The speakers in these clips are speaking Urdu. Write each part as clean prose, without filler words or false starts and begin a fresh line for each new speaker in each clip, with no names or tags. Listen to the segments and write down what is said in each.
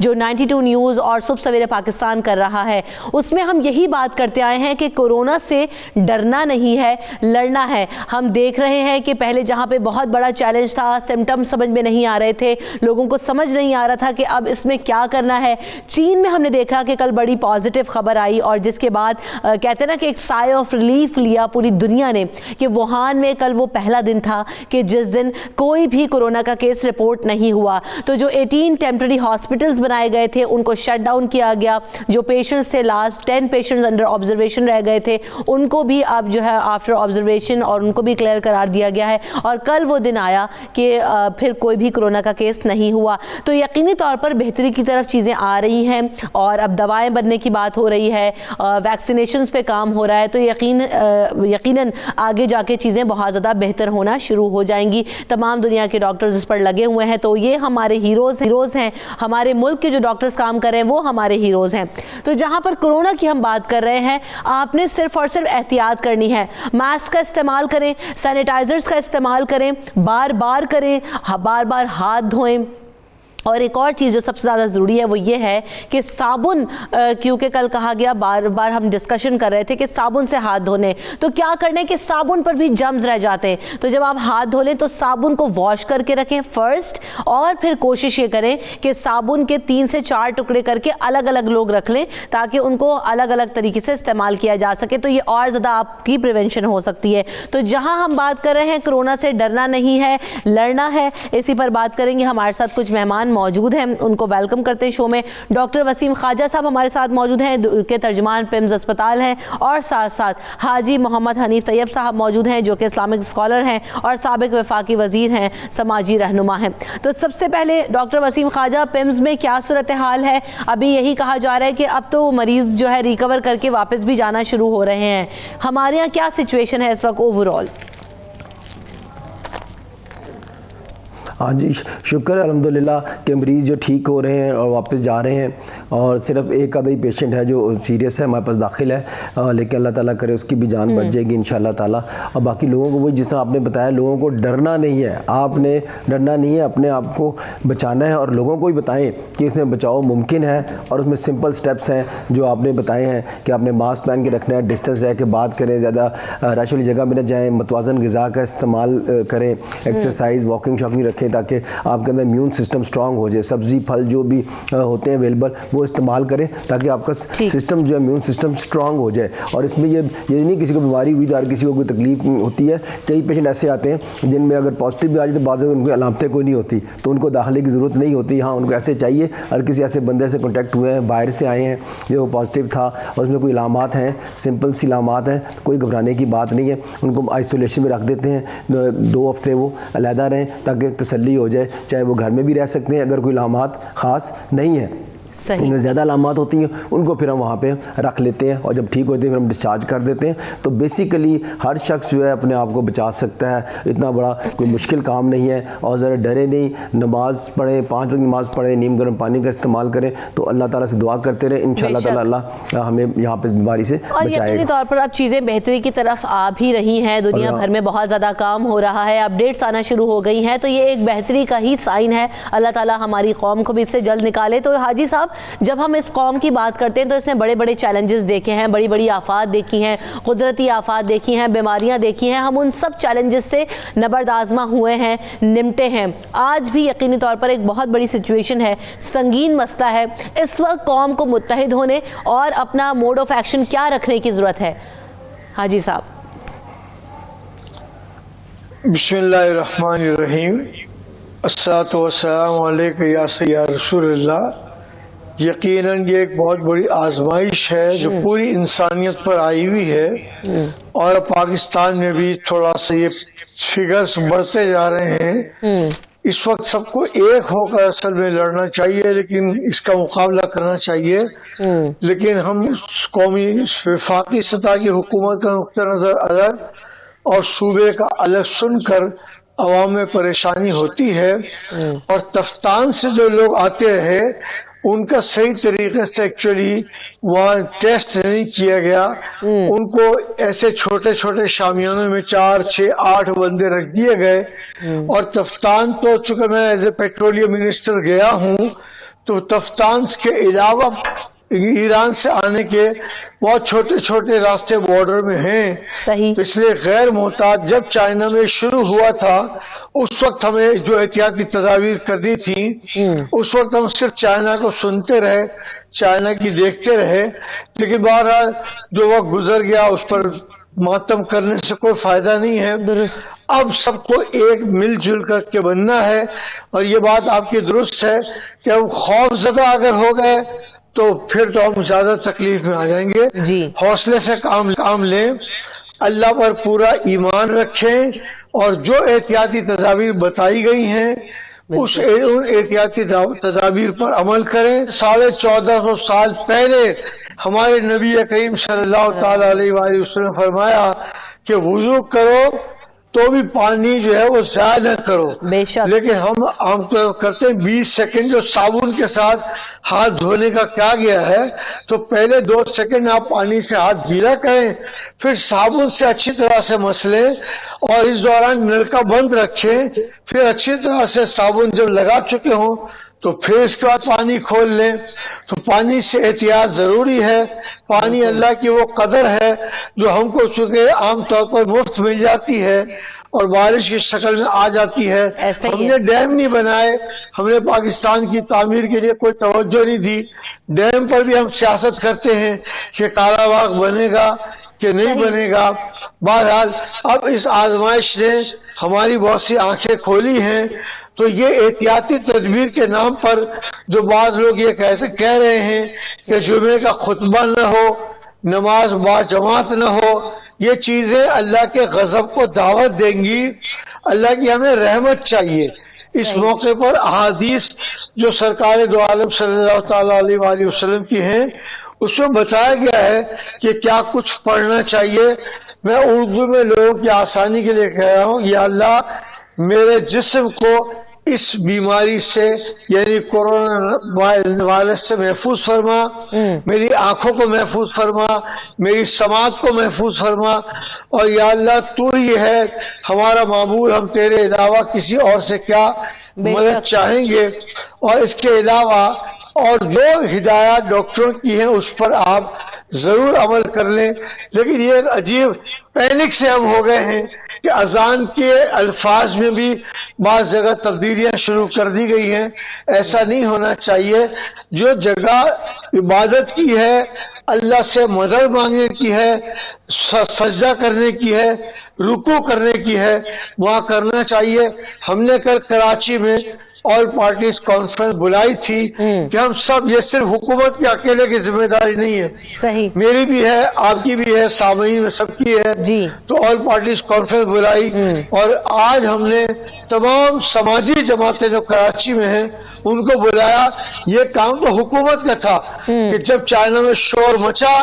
جو 92 نیوز اور صبح سویرے پاکستان کر رہا ہے، اس میں ہم یہی بات کرتے آئے ہیں کہ کورونا سے ڈرنا نہیں ہے، لڑنا ہے۔ ہم دیکھ رہے ہیں کہ پہلے جہاں پہ بہت بڑا چیلنج تھا، سمٹم سمجھ میں نہیں آ رہے تھے، لوگوں کو سمجھ نہیں آ رہا تھا کہ اب اس میں کیا کرنا ہے۔ چین میں ہم نے دیکھا کہ کل بڑی پازیٹیو خبر آئی اور جس کے بعد کہتے ہیں نا کہ ایک سائے آف ریلیف لیا پوری دنیا نے کہ ووہان میں کل وہ پہلا دن تھا کہ جس دن کوئی بھی کورونا کا کیس رپورٹ نہیں ہوا۔ تو جو 18 ٹیمپرری ہاسپٹلز بنائے گئے تھے ان کو شٹ ڈاؤن کیا گیا، جو پیشنٹس تھے لاسٹ 10 پیشنٹس انڈر آبزرویشن رہ گئے تھے ان کو بھی اب جو ہے آفٹر آبزرویشن اور ان کو بھی کلیئر قرار دیا گیا ہے، اور کل وہ دن آیا کہ پھر کوئی بھی کورونا کا کیس نہیں ہوا۔ تو یقینی طور پر بہتری کی طرف چیزیں آ رہی ہیں اور اب دوائیں بننے کی بات ہو رہی ہے، ویکسینیشنز پہ کام ہو رہا ہے، تو یقیناً آگے جا کے چیزیں بہت زیادہ بہتر ہونا شروع ہو جائیں گی۔ تمام دنیا کے ڈاکٹرز اس پر لگے ہوئے ہیں، تو یہ ہمارے ہیروز ہیں، ہمارے ملک کے جو ڈاکٹرز کام کر رہے ہیں وہ ہمارے ہیروز ہیں۔ تو جہاں پر کورونا کی ہم بات کر رہے ہیں، آپ نے صرف اور صرف احتیاط کرنی ہے، ماسک کا استعمال کریں، سینیٹائزرز کا استعمال کریں، بار بار کریں، بار بار ہاتھ دھوئیں، اور ایک اور چیز جو سب سے زیادہ ضروری ہے وہ یہ ہے کہ صابن، کیونکہ کل کہا گیا بار بار ہم ڈسکشن کر رہے تھے کہ صابن سے ہاتھ دھونے، تو کیا کرنا ہے کہ صابن پر بھی جرمز رہ جاتے ہیں، تو جب آپ ہاتھ دھو لیں تو صابن کو واش کر کے رکھیں فرسٹ، اور پھر کوشش یہ کریں کہ صابن کے 3 سے 4 ٹکڑے کر کے الگ الگ لوگ رکھ لیں تاکہ ان کو الگ الگ طریقے سے استعمال کیا جا سکے، تو یہ اور زیادہ آپ کی پریونشن ہو سکتی ہے۔ تو جہاں ہم بات کر رہے ہیں کورونا سے ڈرنا نہیں ہے، لڑنا ہے، اسی پر بات کریں گے۔ ہمارے ساتھ کچھ مہمان موجود ہیں، ان کو ویلکم کرتے ہیں شو میں۔ ڈاکٹر وسیم خواجہ صاحب ہمارے ساتھ موجود ہیں، کے ترجمان پیمز اسپتال ہیں، اور ساتھ ساتھ حاجی محمد حنیف طیب صاحب موجود ہیں جو کہ اسلامک اسکالر ہیں اور سابق وفاقی وزیر ہیں، سماجی رہنما ہیں۔ تو سب سے پہلے ڈاکٹر وسیم خواجہ، پیمز میں کیا صورتحال ہے؟ ابھی یہی کہا جا رہا ہے کہ اب تو مریض جو ہے ریکور کر کے واپس بھی جانا شروع ہو رہے ہیں، ہمارے یہاں کیا سچویشن ہے اس وقت اوور آل؟
ہاں جی، شکر ہے الحمدللہ کہ مریض جو ٹھیک ہو رہے ہیں اور واپس جا رہے ہیں، اور صرف ایک آدھا ہی پیشنٹ ہے جو سیریس ہے ہمارے پاس داخل ہے، لیکن اللہ تعالیٰ کرے اس کی بھی جان بچ جائے گی انشاءاللہ تعالیٰ۔ اور باقی لوگوں کو وہی جس طرح آپ نے بتایا، لوگوں کو ڈرنا نہیں ہے، آپ نے ڈرنا نہیں ہے، اپنے آپ کو بچانا ہے، اور لوگوں کو بھی بتائیں کہ اس میں بچاؤ ممکن ہے، اور اس میں سمپل سٹیپس ہیں جو آپ نے بتائے ہیں کہ آپ نے ماسک پہن کے رکھنا ہے، ڈسٹنس رہ کے بات کریں، زیادہ رش والی جگہ میں نہ جائیں، متوازن غذا کا استعمال کریں، ایکسرسائز واکنگ شاکنگ رکھیں تاکہ آپ کے اندر امیون سسٹم سٹرانگ ہو جائے، سبزی پھل جو بھی ہوتے ہیں اویلیبل وہ استعمال کریں تاکہ آپ کا سسٹم جو ہے امیون سسٹم سٹرانگ ہو جائے۔ اور اس میں یہ نہیں کسی کو بیماری ہوئی اور کسی کو کوئی تکلیف ہوتی ہے، کئی پیشنٹ ایسے آتے ہیں جن میں اگر پازیٹیو بھی آ جائے تو بعض ان کو علامتیں کوئی نہیں ہوتی، تو ان کو داخلے کی ضرورت نہیں ہوتی۔ ہاں ان کو ایسے چاہیے اگر کسی ایسے بندے سے کانٹیکٹ ہوئے ہیں، باہر سے آئے ہیں جو پازیٹیو تھا اور اس میں کوئی علامات ہیں، سمپل سی علامات ہیں، کوئی گھبرانے کی بات نہیں ہے، ان کو آئسولیشن میں رکھ دیتے ہیں، 2 ہفتے وہ علیحدہ رہیں تاکہ تسلی ہو جائے، چاہے وہ گھر میں بھی رہ سکتے ہیں اگر کوئی علامات خاص نہیں ہیں۔ ان میں زیادہ علامات ہوتی ہیں ان کو پھر ہم وہاں پہ رکھ لیتے ہیں، اور جب ٹھیک ہوتے ہیں پھر ہم ڈسچارج کر دیتے ہیں۔ تو بیسیکلی ہر شخص جو ہے اپنے آپ کو بچا سکتا ہے، اتنا بڑا کوئی مشکل کام نہیں ہے، اور ذرا ڈرے نہیں، نماز پڑھیں، 5 وقت نماز پڑھیں، نیم گرم پانی کا استعمال کریں، تو اللہ تعالیٰ سے دعا کرتے رہیں، انشاءاللہ تعالیٰ اللہ ہمیں یہاں پہ اس بیماری سے
اور
بچائے
یقینی
گا۔
طور پر اب چیزیں بہتری کی طرف آ بھی رہی ہیں، دنیا بھر میں بہت زیادہ کام ہو رہا ہے، اپڈیٹس آنا شروع ہو گئی ہیں، تو یہ ایک بہتری کا ہی سائن ہے۔ اللہ تعالیٰ ہماری قوم کو بھی اس سے جلد نکالے۔ تو حاجی صاحب، جب ہم اس قوم کی بات کرتے ہیں تو اس نے بڑے بڑے چیلنجز دیکھے ہیں، بڑی بڑی آفات دیکھی ہیں، قدرتی آفات دیکھی ہیں، بیماریاں دیکھی ہیں، ہم ان سب چیلنجز سے نبرد آزما ہوئے ہیں، نمٹے ہیں۔ آج بھی یقینی طور پر ایک بہت بڑی سچویشن ہے، سنگین مسئلہ ہے، اس وقت قوم کو متحد ہونے اور اپنا موڈ آف ایکشن کیا رکھنے کی ضرورت ہے؟ حاجی صاحب۔
بسم اللہ الرحمن الرحیم، الصلاۃ والسلام علیک یا رسول اللہ۔ یقیناً یہ ایک بہت بڑی آزمائش ہے جو پوری انسانیت پر آئی ہوئی ہے، اور پاکستان میں بھی تھوڑا سا یہ فگرز بڑھتے جا رہے ہیں۔ اس وقت سب کو ایک ہو کر اصل میں لڑنا چاہیے، لیکن اس کا مقابلہ کرنا چاہیے، لیکن ہم قومی وفاقی سطح کی حکومت کا نقطہ نظر الگ اور صوبے کا الگ سن کر عوام میں پریشانی ہوتی ہے، اور تفتان سے جو لوگ آتے رہے ان کا صحیح طریقے سے ایکچولی وہاں ٹیسٹ نہیں کیا گیا. ان کو ایسے چھوٹے چھوٹے شامیانوں میں 4 6 8 بندے رکھ دیے گئے. اور تفتان تو چونکہ میں ایز اے پیٹرولیم منسٹر گیا ہوں تو تفتان کے علاوہ ایران سے آنے کے بہت چھوٹے چھوٹے راستے بارڈر میں ہیں.
صحیح.
تو اس لیے غیر محتاط جب چائنا میں شروع ہوا تھا اس وقت ہمیں جو احتیاطی تدابیر کرنی تھی اس وقت ہم صرف چائنا کو سنتے رہے, چائنا کی دیکھتے رہے. لیکن بہرحال جو وقت گزر گیا اس پر ماتم کرنے سے کوئی فائدہ نہیں ہے.
درست.
اب سب کو ایک مل جل کر کے بننا ہے. اور یہ بات آپ کی درست ہے کہ ہم خوف زدہ اگر ہو گئے تو پھر تو ہم زیادہ تکلیف میں آ جائیں گے.
جی.
حوصلے سے کام لیں, اللہ پر پورا ایمان رکھیں اور جو احتیاطی تدابیر بتائی گئی ہیں اس احتیاطی تدابیر پر عمل کریں. 1450 سال پہلے ہمارے نبی کریم صلی اللہ تعالی علیہ وآلہ وسلم نے فرمایا کہ وضو کرو تو بھی پانی جو ہے وہ ضائع نہ کرو.
بے شک.
لیکن ہم عام طور کرتے ہیں 20 سیکنڈ جو صابن کے ساتھ ہاتھ دھونے کا کیا گیا ہے تو پہلے 2 سیکنڈ آپ پانی سے ہاتھ گیلا کریں, پھر صابن سے اچھی طرح سے مسلیں اور اس دوران نل کا بند رکھیں. پھر اچھی طرح سے صابن جب لگا چکے ہوں تو پھر اس کے بعد پانی کھول لیں. تو پانی سے احتیاط ضروری ہے. پانی اللہ کی وہ قدر ہے جو ہم کو چونکہ عام طور پر مفت مل جاتی ہے اور بارش کی شکل میں آ جاتی ہے. ہم نے ڈیم نہیں بنائے, ہم نے پاکستان کی تعمیر کے لیے کوئی توجہ نہیں دی. ڈیم پر بھی ہم سیاست کرتے ہیں کہ کالا باغ بنے گا کہ نہیں بنے گا. بہرحال اب اس آزمائش نے ہماری بہت سی آنکھیں کھولی ہیں. تو یہ احتیاطی تدبیر کے نام پر جو بعض لوگ یہ کہہ رہے ہیں کہ جمعے کا خطبہ نہ ہو, نماز با جماعت نہ ہو, یہ چیزیں اللہ کے غضب کو دعوت دیں گی. اللہ کی ہمیں رحمت چاہیے. اس موقع پر احادیث جو سرکار دو عالم صلی اللہ تعالی علیہ وآلہ وسلم کی ہیں اس میں بتایا گیا ہے کہ کیا کچھ پڑھنا چاہیے. میں اردو میں لوگوں کی آسانی کے لیے کہہ رہا ہوں, یا اللہ میرے جسم کو اس بیماری سے یعنی کورونا وائرس سے محفوظ فرما, میری آنکھوں کو محفوظ فرما, میری سماعت کو محفوظ فرما. اور یا اللہ تو ہی ہے ہمارا معبود, ہم تیرے علاوہ کسی اور سے کیا مدد چاہیں گے. اور اس کے علاوہ اور جو ہدایات ڈاکٹروں کی ہیں اس پر آپ ضرور عمل کر لیں. لیکن یہ ایک عجیب پینک سے ہم ہو گئے ہیں کہ اذان کے الفاظ میں بھی بعض جگہ تبدیلیاں شروع کر دی گئی ہیں. ایسا نہیں ہونا چاہیے. جو جگہ عبادت کی ہے, اللہ سے مدد مانگنے کی ہے, سجدہ کرنے کی ہے, رکوع کرنے کی ہے, وہاں کرنا چاہیے. ہم نے کل کراچی میں آل پارٹیز کانفرنس بلائی تھی کہ ہم سب, یہ صرف حکومت کے اکیلے کی ذمہ داری نہیں ہے,
صحیح,
میری بھی ہے, آپ کی بھی ہے, سامعین میں سب کی ہے.
جی.
تو آل پارٹیز کانفرنس بلائی اور آج ہم نے تمام سماجی جماعتیں جو کراچی میں ہیں ان کو بلایا. یہ کام تو حکومت کا تھا کہ جب چائنا میں شور مچا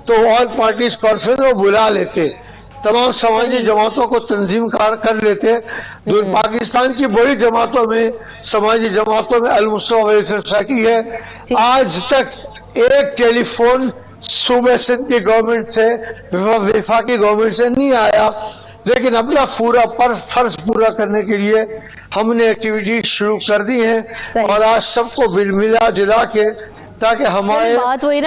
تو آل پارٹیز کانفرنس کو بلا لیتے, تمام سماجی جماعتوں کو تنظیم کر لیتے. پاکستان کی بڑی جماعتوں میں, سماجی جماعتوں میں المصطفی ساکی ہے. آج تک ایک ٹیلی فون صوبہ سندھ کی گورنمنٹ سے, وفاقی گورنمنٹ سے نہیں آیا. لیکن اپنا پورا فرض پورا کرنے کے لیے ہم نے ایکٹیویٹی شروع کر دی ہیں اور آج سب کو ملا جلا کے تاکہ ہمارے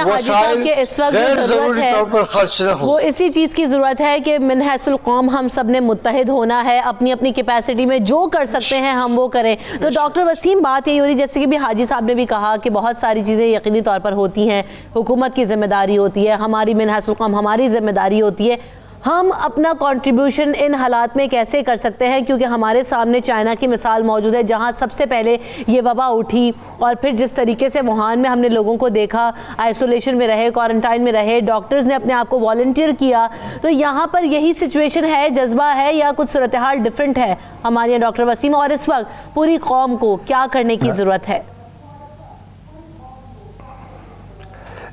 وسائل غیر ضروری طور پر خرچ نہ ہو.
وہ اسی چیز کی ضرورت ہے کہ من حیث القوم ہم سب نے متحد ہونا ہے, اپنی اپنی کیپیسٹی میں جو کر سکتے ہیں ہم وہ کریں. تو ڈاکٹر وسیم بات یہی ہو رہی جیسے کہ بھی حاجی صاحب نے بھی کہا کہ بہت ساری چیزیں یقینی طور پر ہوتی ہیں, حکومت کی ذمہ داری ہوتی ہے, ہماری من حیث القوم ہماری ذمہ داری ہوتی ہے. ہم اپنا کنٹریبیوشن ان حالات میں کیسے کر سکتے ہیں, کیونکہ ہمارے سامنے چائنا کی مثال موجود ہے جہاں سب سے پہلے یہ وبا اٹھی اور پھر جس طریقے سے ووہان میں ہم نے لوگوں کو دیکھا آئسولیشن میں رہے, کوارنٹائن میں رہے, ڈاکٹرز نے اپنے آپ کو والنٹیئر کیا. تو یہاں پر یہی سچویشن ہے, جذبہ ہے یا کچھ صورتحال ڈیفرنٹ ہے ہمارے یہاں ڈاکٹر وسیم, اور اس وقت پوری قوم کو کیا کرنے کی ضرورت ہے؟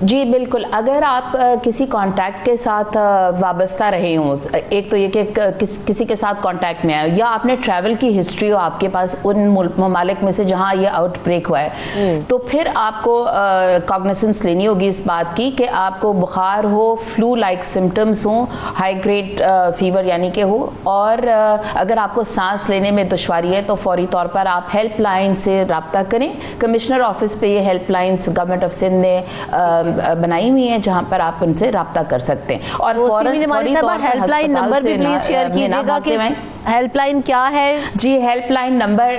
جی بالکل. اگر آپ کسی کانٹیکٹ کے ساتھ وابستہ رہے ہوں, ایک تو یہ کہ کسی کے ساتھ کانٹیکٹ میں آئے, یا آپ نے ٹریول کی ہسٹری ہو آپ کے پاس ان ممالک میں سے جہاں یہ آؤٹ بریک ہوا ہے, تو پھر آپ کو کاگنیسنس لینی ہوگی اس بات کی کہ آپ کو بخار ہو, فلو لائک سمٹمز ہوں, ہائی گریڈ فیور یعنی کہ ہو, اور اگر آپ کو سانس لینے میں دشواری ہے تو فوری طور پر آپ ہیلپ لائن سے رابطہ کریں. کمشنر آفس پہ یہ help lines government of Sindh نے بنائی ہوئی ہیں جہاں پر آپ ان سے رابطہ کر سکتے ہیں. اور
ہیلپ لائن نمبر بھی پلیز شیئر کیجیے گا کہ ہیلپ لائن کیا ہے.
جی ہیلپ لائن نمبر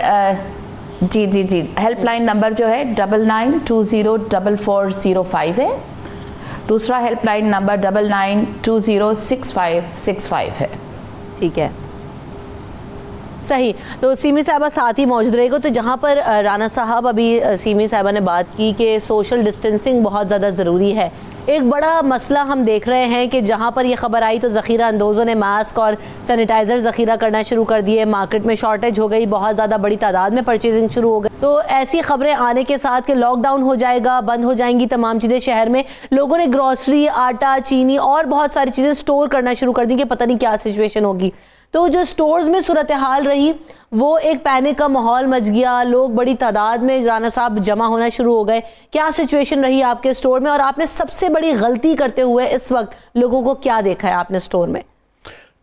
جی ہیلپ لائن نمبر جو ہے 99204405 ہے. دوسرا ہیلپ لائن نمبر 99206565 ہے.
ٹھیک ہے, صحیح. تو سیمی صاحبہ ساتھ ہی موجود رہے گا. تو جہاں پر رانا صاحب ابھی سیمی صاحبہ نے بات کی کہ سوشل ڈسٹینسنگ بہت زیادہ ضروری ہے, ایک بڑا مسئلہ ہم دیکھ رہے ہیں کہ جہاں پر یہ خبر آئی تو ذخیرہ اندوزوں نے ماسک اور سینیٹائزر ذخیرہ کرنا شروع کر دیے, مارکیٹ میں شارٹیج ہو گئی, بہت زیادہ بڑی تعداد میں پرچیزنگ شروع ہو گئی. تو ایسی خبریں آنے کے ساتھ کہ لاک ڈاؤن ہو جائے گا, بند ہو جائیں گی تمام چیزیں شہر میں, لوگوں نے گروسری, آٹا, چینی اور بہت ساری چیزیں سٹور کرنا شروع کر دی کہ پتہ نہیں کیا سچویشن ہوگی. تو جو سٹورز میں صورتحال رہی وہ ایک پینک کا ماحول مچ گیا, لوگ بڑی تعداد میں رانا صاحب جمع ہونا شروع ہو گئے. کیا سچویشن رہی آپ کے سٹور میں, اور آپ نے سب سے بڑی غلطی کرتے ہوئے اس وقت لوگوں کو کیا دیکھا ہے آپ نے سٹور میں؟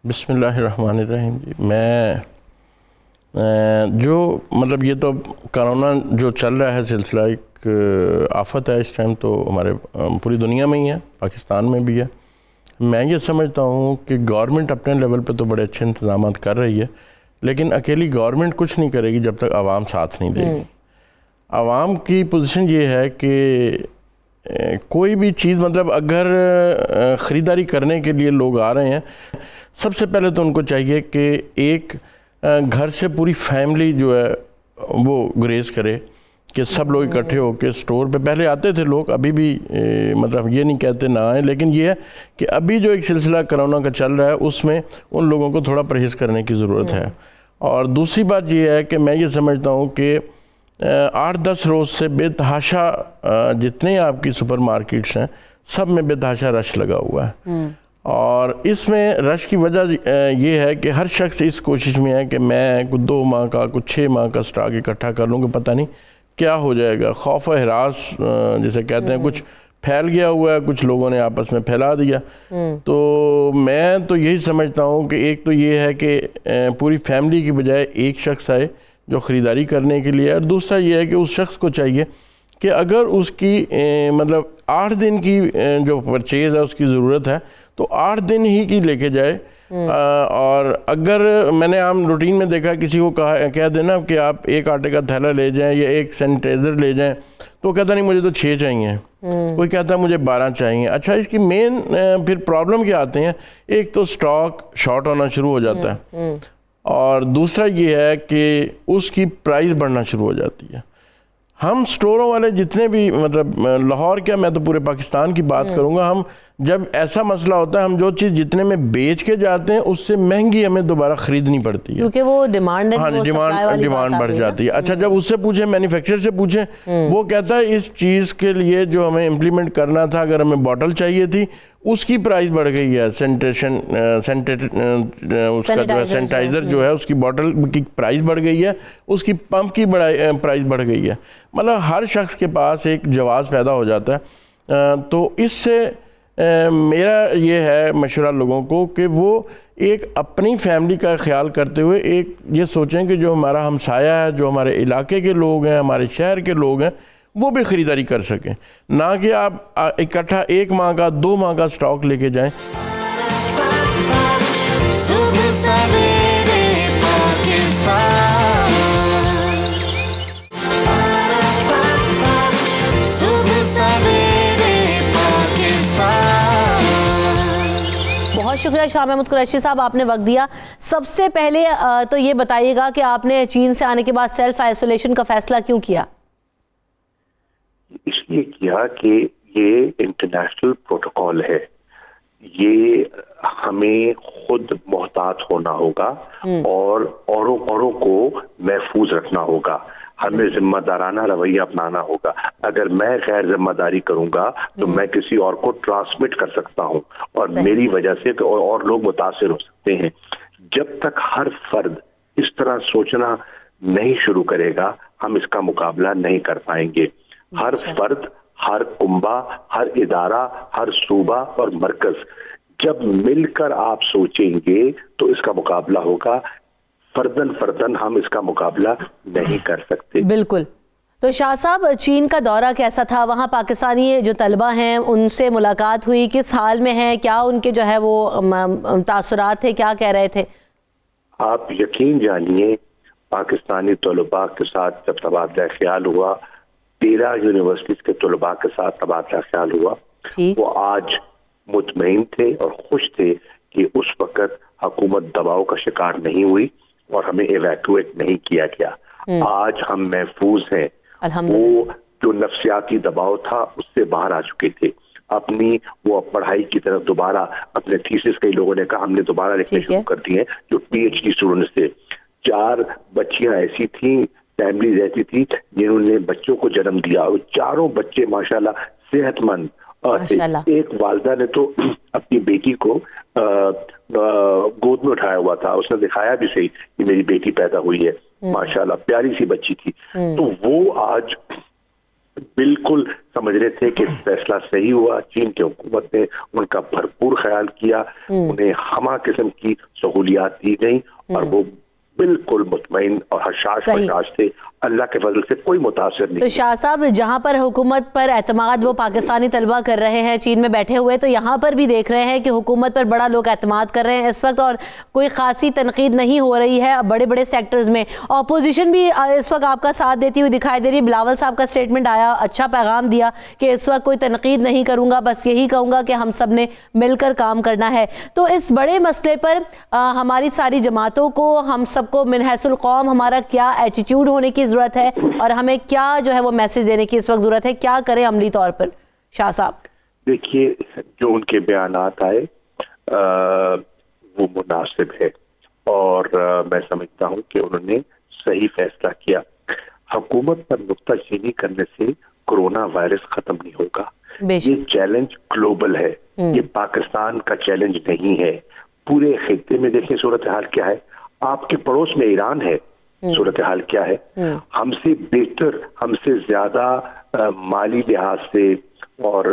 بسم اللہ الرحمن الرحیم. جی میں جو مطلب یہ تو کرونا جو چل رہا ہے سلسلہ ایک آفت ہے اس ٹائم, تو ہمارے پوری دنیا میں ہی ہے, پاکستان میں بھی ہے. میں یہ سمجھتا ہوں کہ گورنمنٹ اپنے لیول پہ تو بڑے اچھے انتظامات کر رہی ہے, لیکن اکیلی گورنمنٹ کچھ نہیں کرے گی جب تک عوام ساتھ نہیں دے گی. عوام کی پوزیشن یہ ہے کہ کوئی بھی چیز مطلب اگر خریداری کرنے کے لیے لوگ آ رہے ہیں, سب سے پہلے تو ان کو چاہیے کہ ایک گھر سے پوری فیملی جو ہے وہ گریز کرے, کہ سب لوگ اکٹھے ہو کے سٹور پہ, پہلے آتے تھے لوگ, ابھی بھی مطلب یہ نہیں کہتے نہ آئیں, لیکن یہ ہے کہ ابھی جو ایک سلسلہ کرونا کا چل رہا ہے اس میں ان لوگوں کو تھوڑا پرہیز کرنے کی ضرورت ہے. اور دوسری بات یہ ہے کہ میں یہ سمجھتا ہوں کہ 8-10 روز سے بے تحاشا جتنے آپ کی سپر مارکیٹس ہیں سب میں بے تحاشا رش لگا ہوا ہے. اور اس میں رش کی وجہ یہ ہے کہ ہر شخص اس کوشش میں ہے کہ میں کچھ 2 ماہ کا کچھ 6 ماہ کا سٹاک اکٹھا کر لوں, کہ پتہ نہیں کیا ہو جائے گا. خوف و ہراس جسے کہتے ہیں, کچھ پھیل گیا ہوا ہے, کچھ لوگوں نے آپس میں پھیلا دیا. تو میں تو یہی سمجھتا ہوں کہ ایک تو یہ ہے کہ پوری فیملی کی بجائے ایک شخص آئے جو خریداری کرنے کے لیے, اور دوسرا یہ ہے کہ اس شخص کو چاہیے کہ اگر اس کی مطلب 8 دن کی جو پرچیز ہے اس کی ضرورت ہے تو 8 دن ہی کی لے کے جائے. اور اگر میں نے عام روٹین میں دیکھا کسی کو کہہ دینا کہ آپ ایک آٹے کا تھیلا لے جائیں یا ایک سینیٹائزر لے جائیں, تو وہ کہتا نہیں مجھے تو 6 چاہیے, کوئی کہتا ہے مجھے 12 چاہیے. اچھا, اس کی مین پھر پرابلم کیا آتے ہیں, ایک تو سٹاک شارٹ ہونا شروع ہو جاتا ہے, اور دوسرا یہ ہے کہ اس کی پرائز بڑھنا شروع ہو جاتی ہے. ہم سٹوروں والے جتنے بھی مطلب لاہور کیا میں تو پورے پاکستان کی بات کروں گا, ہم جب ایسا مسئلہ ہوتا ہے ہم جو چیز جتنے میں بیچ کے جاتے ہیں اس سے مہنگی ہمیں دوبارہ خریدنی پڑتی ہے,
کیونکہ وہ ڈیمانڈ ہے.
ہاں جی, ڈیمانڈ بڑھ جاتی ہے. اچھا, جب اس سے پوچھیں مینوفیکچرر سے پوچھیں, وہ کہتا ہے اس چیز کے لیے جو ہمیں امپلیمنٹ کرنا تھا, اگر ہمیں بوٹل چاہیے تھی اس کی پرائز بڑھ گئی ہے, اس کا جو ہے سینیٹائزر جو ہے اس کی بوٹل کی پرائز بڑھ گئی ہے, اس کی پمپ کی پرائز بڑھ گئی ہے. مطلب ہر شخص کے پاس ایک جواز پیدا ہو جاتا ہے. تو اس سے میرا یہ ہے مشورہ لوگوں کو کہ وہ ایک اپنی فیملی کا خیال کرتے ہوئے ایک یہ سوچیں کہ جو ہمارا ہمسایہ ہے, جو ہمارے علاقے کے لوگ ہیں, ہمارے شہر کے لوگ ہیں, وہ بھی خریداری کر سکیں, نہ کہ آپ اکٹھا 1 ماہ کا 2 ماہ کا سٹاک لے کے جائیں.
صبح سویرے پاکستان, صبح سویرے پاکستان.
بہت شکریہ شاہ محمود قریشی صاحب, آپ نے وقت دیا. سب سے پہلے تو یہ بتائیے گا کہ آپ نے چین سے آنے کے بعد سیلف آئسولیشن کا فیصلہ کیوں کیا؟
اس لیے کیا کہ یہ انٹرنیشنل پروٹوکول ہے, یہ ہمیں خود محتاط ہونا ہوگا اور اوروں کو محفوظ رکھنا ہوگا. ہمیں ذمہ دارانہ رویہ اپنانا ہوگا. اگر میں غیر ذمہ داری کروں گا تو میں کسی اور کو ٹرانسمٹ کر سکتا ہوں اور میری وجہ سے اور لوگ متاثر ہو سکتے ہیں. جب تک ہر فرد اس طرح سوچنا نہیں شروع کرے گا ہم اس کا مقابلہ نہیں کر پائیں گے. ہر فرد، ہر کنبہ، ہر ادارہ، ہر صوبہ اور مرکز جب مل کر آپ سوچیں گے تو اس کا مقابلہ ہوگا. فردن ہم اس کا مقابلہ نہیں کر سکتے.
بالکل. تو شاہ صاحب چین کا دورہ کیسا تھا؟ وہاں پاکستانی جو طلبہ ہیں ان سے ملاقات ہوئی، کس حال میں ہیں؟ کیا ان کے جو ہے وہ تاثرات تھے؟ کیا کہہ رہے تھے؟
آپ یقین جانیے پاکستانی طلباء کے ساتھ جب تبادلہ خیال ہوا، 13 یونیورسٹیز کے طلباء کے ساتھ تبادلہ خیال ہوا، وہ آج مطمئن تھے اور خوش تھے کہ اس وقت حکومت دباؤ کا شکار نہیں ہوئی اور ہمیں ایویکویٹ نہیں کیا گیا. آج ہم محفوظ ہیں. وہ جو نفسیاتی دباؤ تھا اس سے باہر آ چکے تھے. اپنی وہ پڑھائی کی طرف دوبارہ اپنے تھیسس کئی لوگوں نے کہا ہم نے دوبارہ لکھنے شروع کر دیے ہیں. جو PhD اسٹوڈنٹس تھے، 4 بچیاں ایسی تھیں، فیملیز ایسی تھی جنہوں نے بچوں کو جنم دیا. وہ 4 بچے ماشاءاللہ صحت مند. ایک والدہ نے تو اپنی بیٹی کو گود میں اٹھایا ہوا تھا، اس نے دکھایا بھی صحیح کہ میری بیٹی پیدا ہوئی ہے. ماشاءاللہ پیاری سی بچی تھی. تو وہ آج بالکل سمجھ رہے تھے کہ فیصلہ صحیح ہوا. چین کی حکومت نے ان کا بھرپور خیال کیا، انہیں ہمہ قسم کی سہولیات دی گئیں اور وہ بالکل مطمئن اور حشاش تھے. اللہ کے فضل سے کوئی متاثر نہیں.
تو شاہ صاحب جہاں پر حکومت پر اعتماد وہ پاکستانی طلبہ کر رہے ہیں چین میں بیٹھے ہوئے، تو یہاں پر بھی دیکھ رہے ہیں کہ حکومت پر بڑا لوگ اعتماد کر رہے ہیں اس وقت اور کوئی خاصی تنقید نہیں ہو رہی ہے بڑے بڑے سیکٹرز میں. اپوزیشن بھی اس وقت آپ کا ساتھ دیتی ہوئی دکھائی دے رہی ہے. بلاول صاحب کا سٹیٹمنٹ آیا، اچھا پیغام دیا کہ اس وقت کوئی تنقید نہیں کروں گا، بس یہی کہوں گا کہ ہم سب نے مل کر کام کرنا ہے. تو اس بڑے مسئلے پر ہماری ساری جماعتوں کو، ہم سب کو من حیث القوم ہمارا کیا ایٹیٹیوڈ ہونے کی ضرورت ہے اور ہمیں کیا جو ہے وہ میسج دینے کی اس وقت ضرورت ہے؟ کیا کریں عملی طور پر شاہ صاحب؟
دیکھیے جو ان کے بیانات آئے وہ مناسب ہے اور میں سمجھتا ہوں کہ انہوں نے صحیح فیصلہ کیا. حکومت پر نکتہ چینی کرنے سے کرونا وائرس ختم نہیں ہوگا. یہ چیلنج گلوبل ہے، یہ پاکستان کا چیلنج نہیں ہے. پورے خطے میں دیکھیں صورتحال کیا ہے. آپ کے پڑوس میں ایران ہے، صورتحال کیا ہے. ہم سے بہتر، ہم سے زیادہ مالی لحاظ سے اور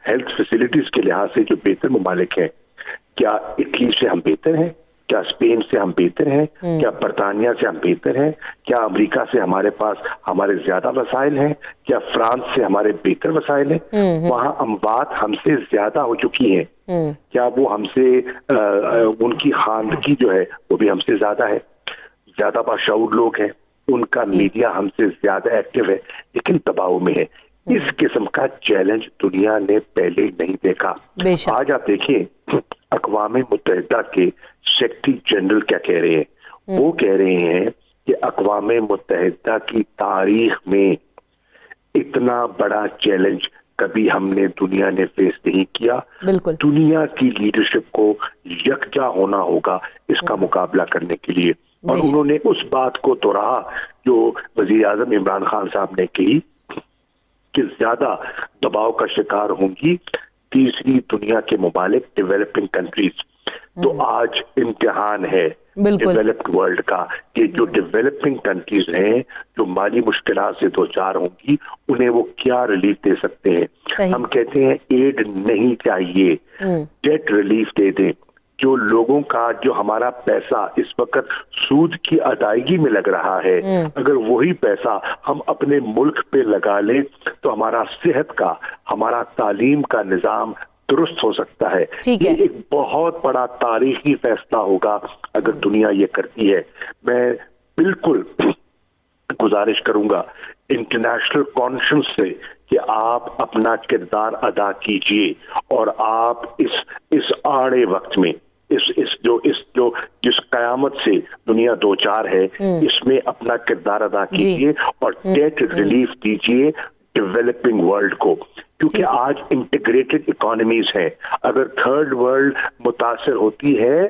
ہیلتھ فیسلٹیز کے لحاظ سے جو بہتر ممالک ہیں. کیا اٹلی سے ہم بہتر ہیں؟ کیا اسپین سے ہم بہتر ہیں؟ کیا برطانیہ سے ہم بہتر ہیں؟ کیا امریکہ سے ہمارے پاس ہمارے زیادہ وسائل ہیں؟ کیا فرانس سے ہمارے بہتر وسائل ہیں؟ وہاں اموات ہم سے زیادہ ہو چکی ہیں. کیا وہ ہم سے ان کی خواندگی جو ہے وہ بھی ہم سے زیادہ ہے؟ زیادہ باشعور لوگ ہیں، ان کا میڈیا ہم سے زیادہ ایکٹیو ہے لیکن دباؤ میں ہے. اس قسم کا چیلنج دنیا نے پہلے نہیں دیکھا. آج آپ دیکھیں اقوام متحدہ کے سیکرٹری جنرل کیا کہہ رہے ہیں. وہ کہہ رہے ہیں کہ اقوام متحدہ کی تاریخ میں اتنا بڑا چیلنج کبھی ہم نے دنیا نے فیس نہیں کیا. دنیا کی لیڈرشپ کو یکجا ہونا ہوگا اس کا مقابلہ کرنے کے لیے. اور انہوں نے اس بات کو دوہرایا جو وزیر اعظم عمران خان صاحب نے کہی کہ زیادہ دباؤ کا شکار ہوں گی تیسری دنیا کے ممالک، ڈیولپنگ کنٹریز. تو آج امتحان ہے ڈیولپڈ ورلڈ کا کہ جو ڈیولپنگ کنٹریز ہیں جو مالی مشکلات سے دوچار ہوں گی انہیں وہ کیا ریلیف دے سکتے ہیں. ہم کہتے ہیں ایڈ نہیں چاہیے، ڈیٹ ریلیف دے دیں. جو لوگوں کا جو ہمارا پیسہ اس وقت سود کی ادائیگی میں لگ رہا ہے، اگر وہی پیسہ ہم اپنے ملک پہ لگا لیں تو ہمارا صحت کا، ہمارا تعلیم کا نظام درست ہو سکتا ہے. یہ ایک بہت بڑا تاریخی فیصلہ ہوگا اگر دنیا یہ کرتی ہے. میں بالکل گزارش کروں گا انٹرنیشنل کانفرنس سے کہ آپ اپنا کردار ادا کیجئے اور آپ اس آڑے وقت میں جس قیامت سے دنیا دوچار ہے اس میں اپنا کردار ادا کیجئے اور ڈیٹ ریلیف دیجئے ڈیولپنگ ورلڈ کو. کیونکہ آج انٹیگریٹڈ اکانومیز ہیں. اگر تھرڈ ورلڈ متاثر ہوتی ہے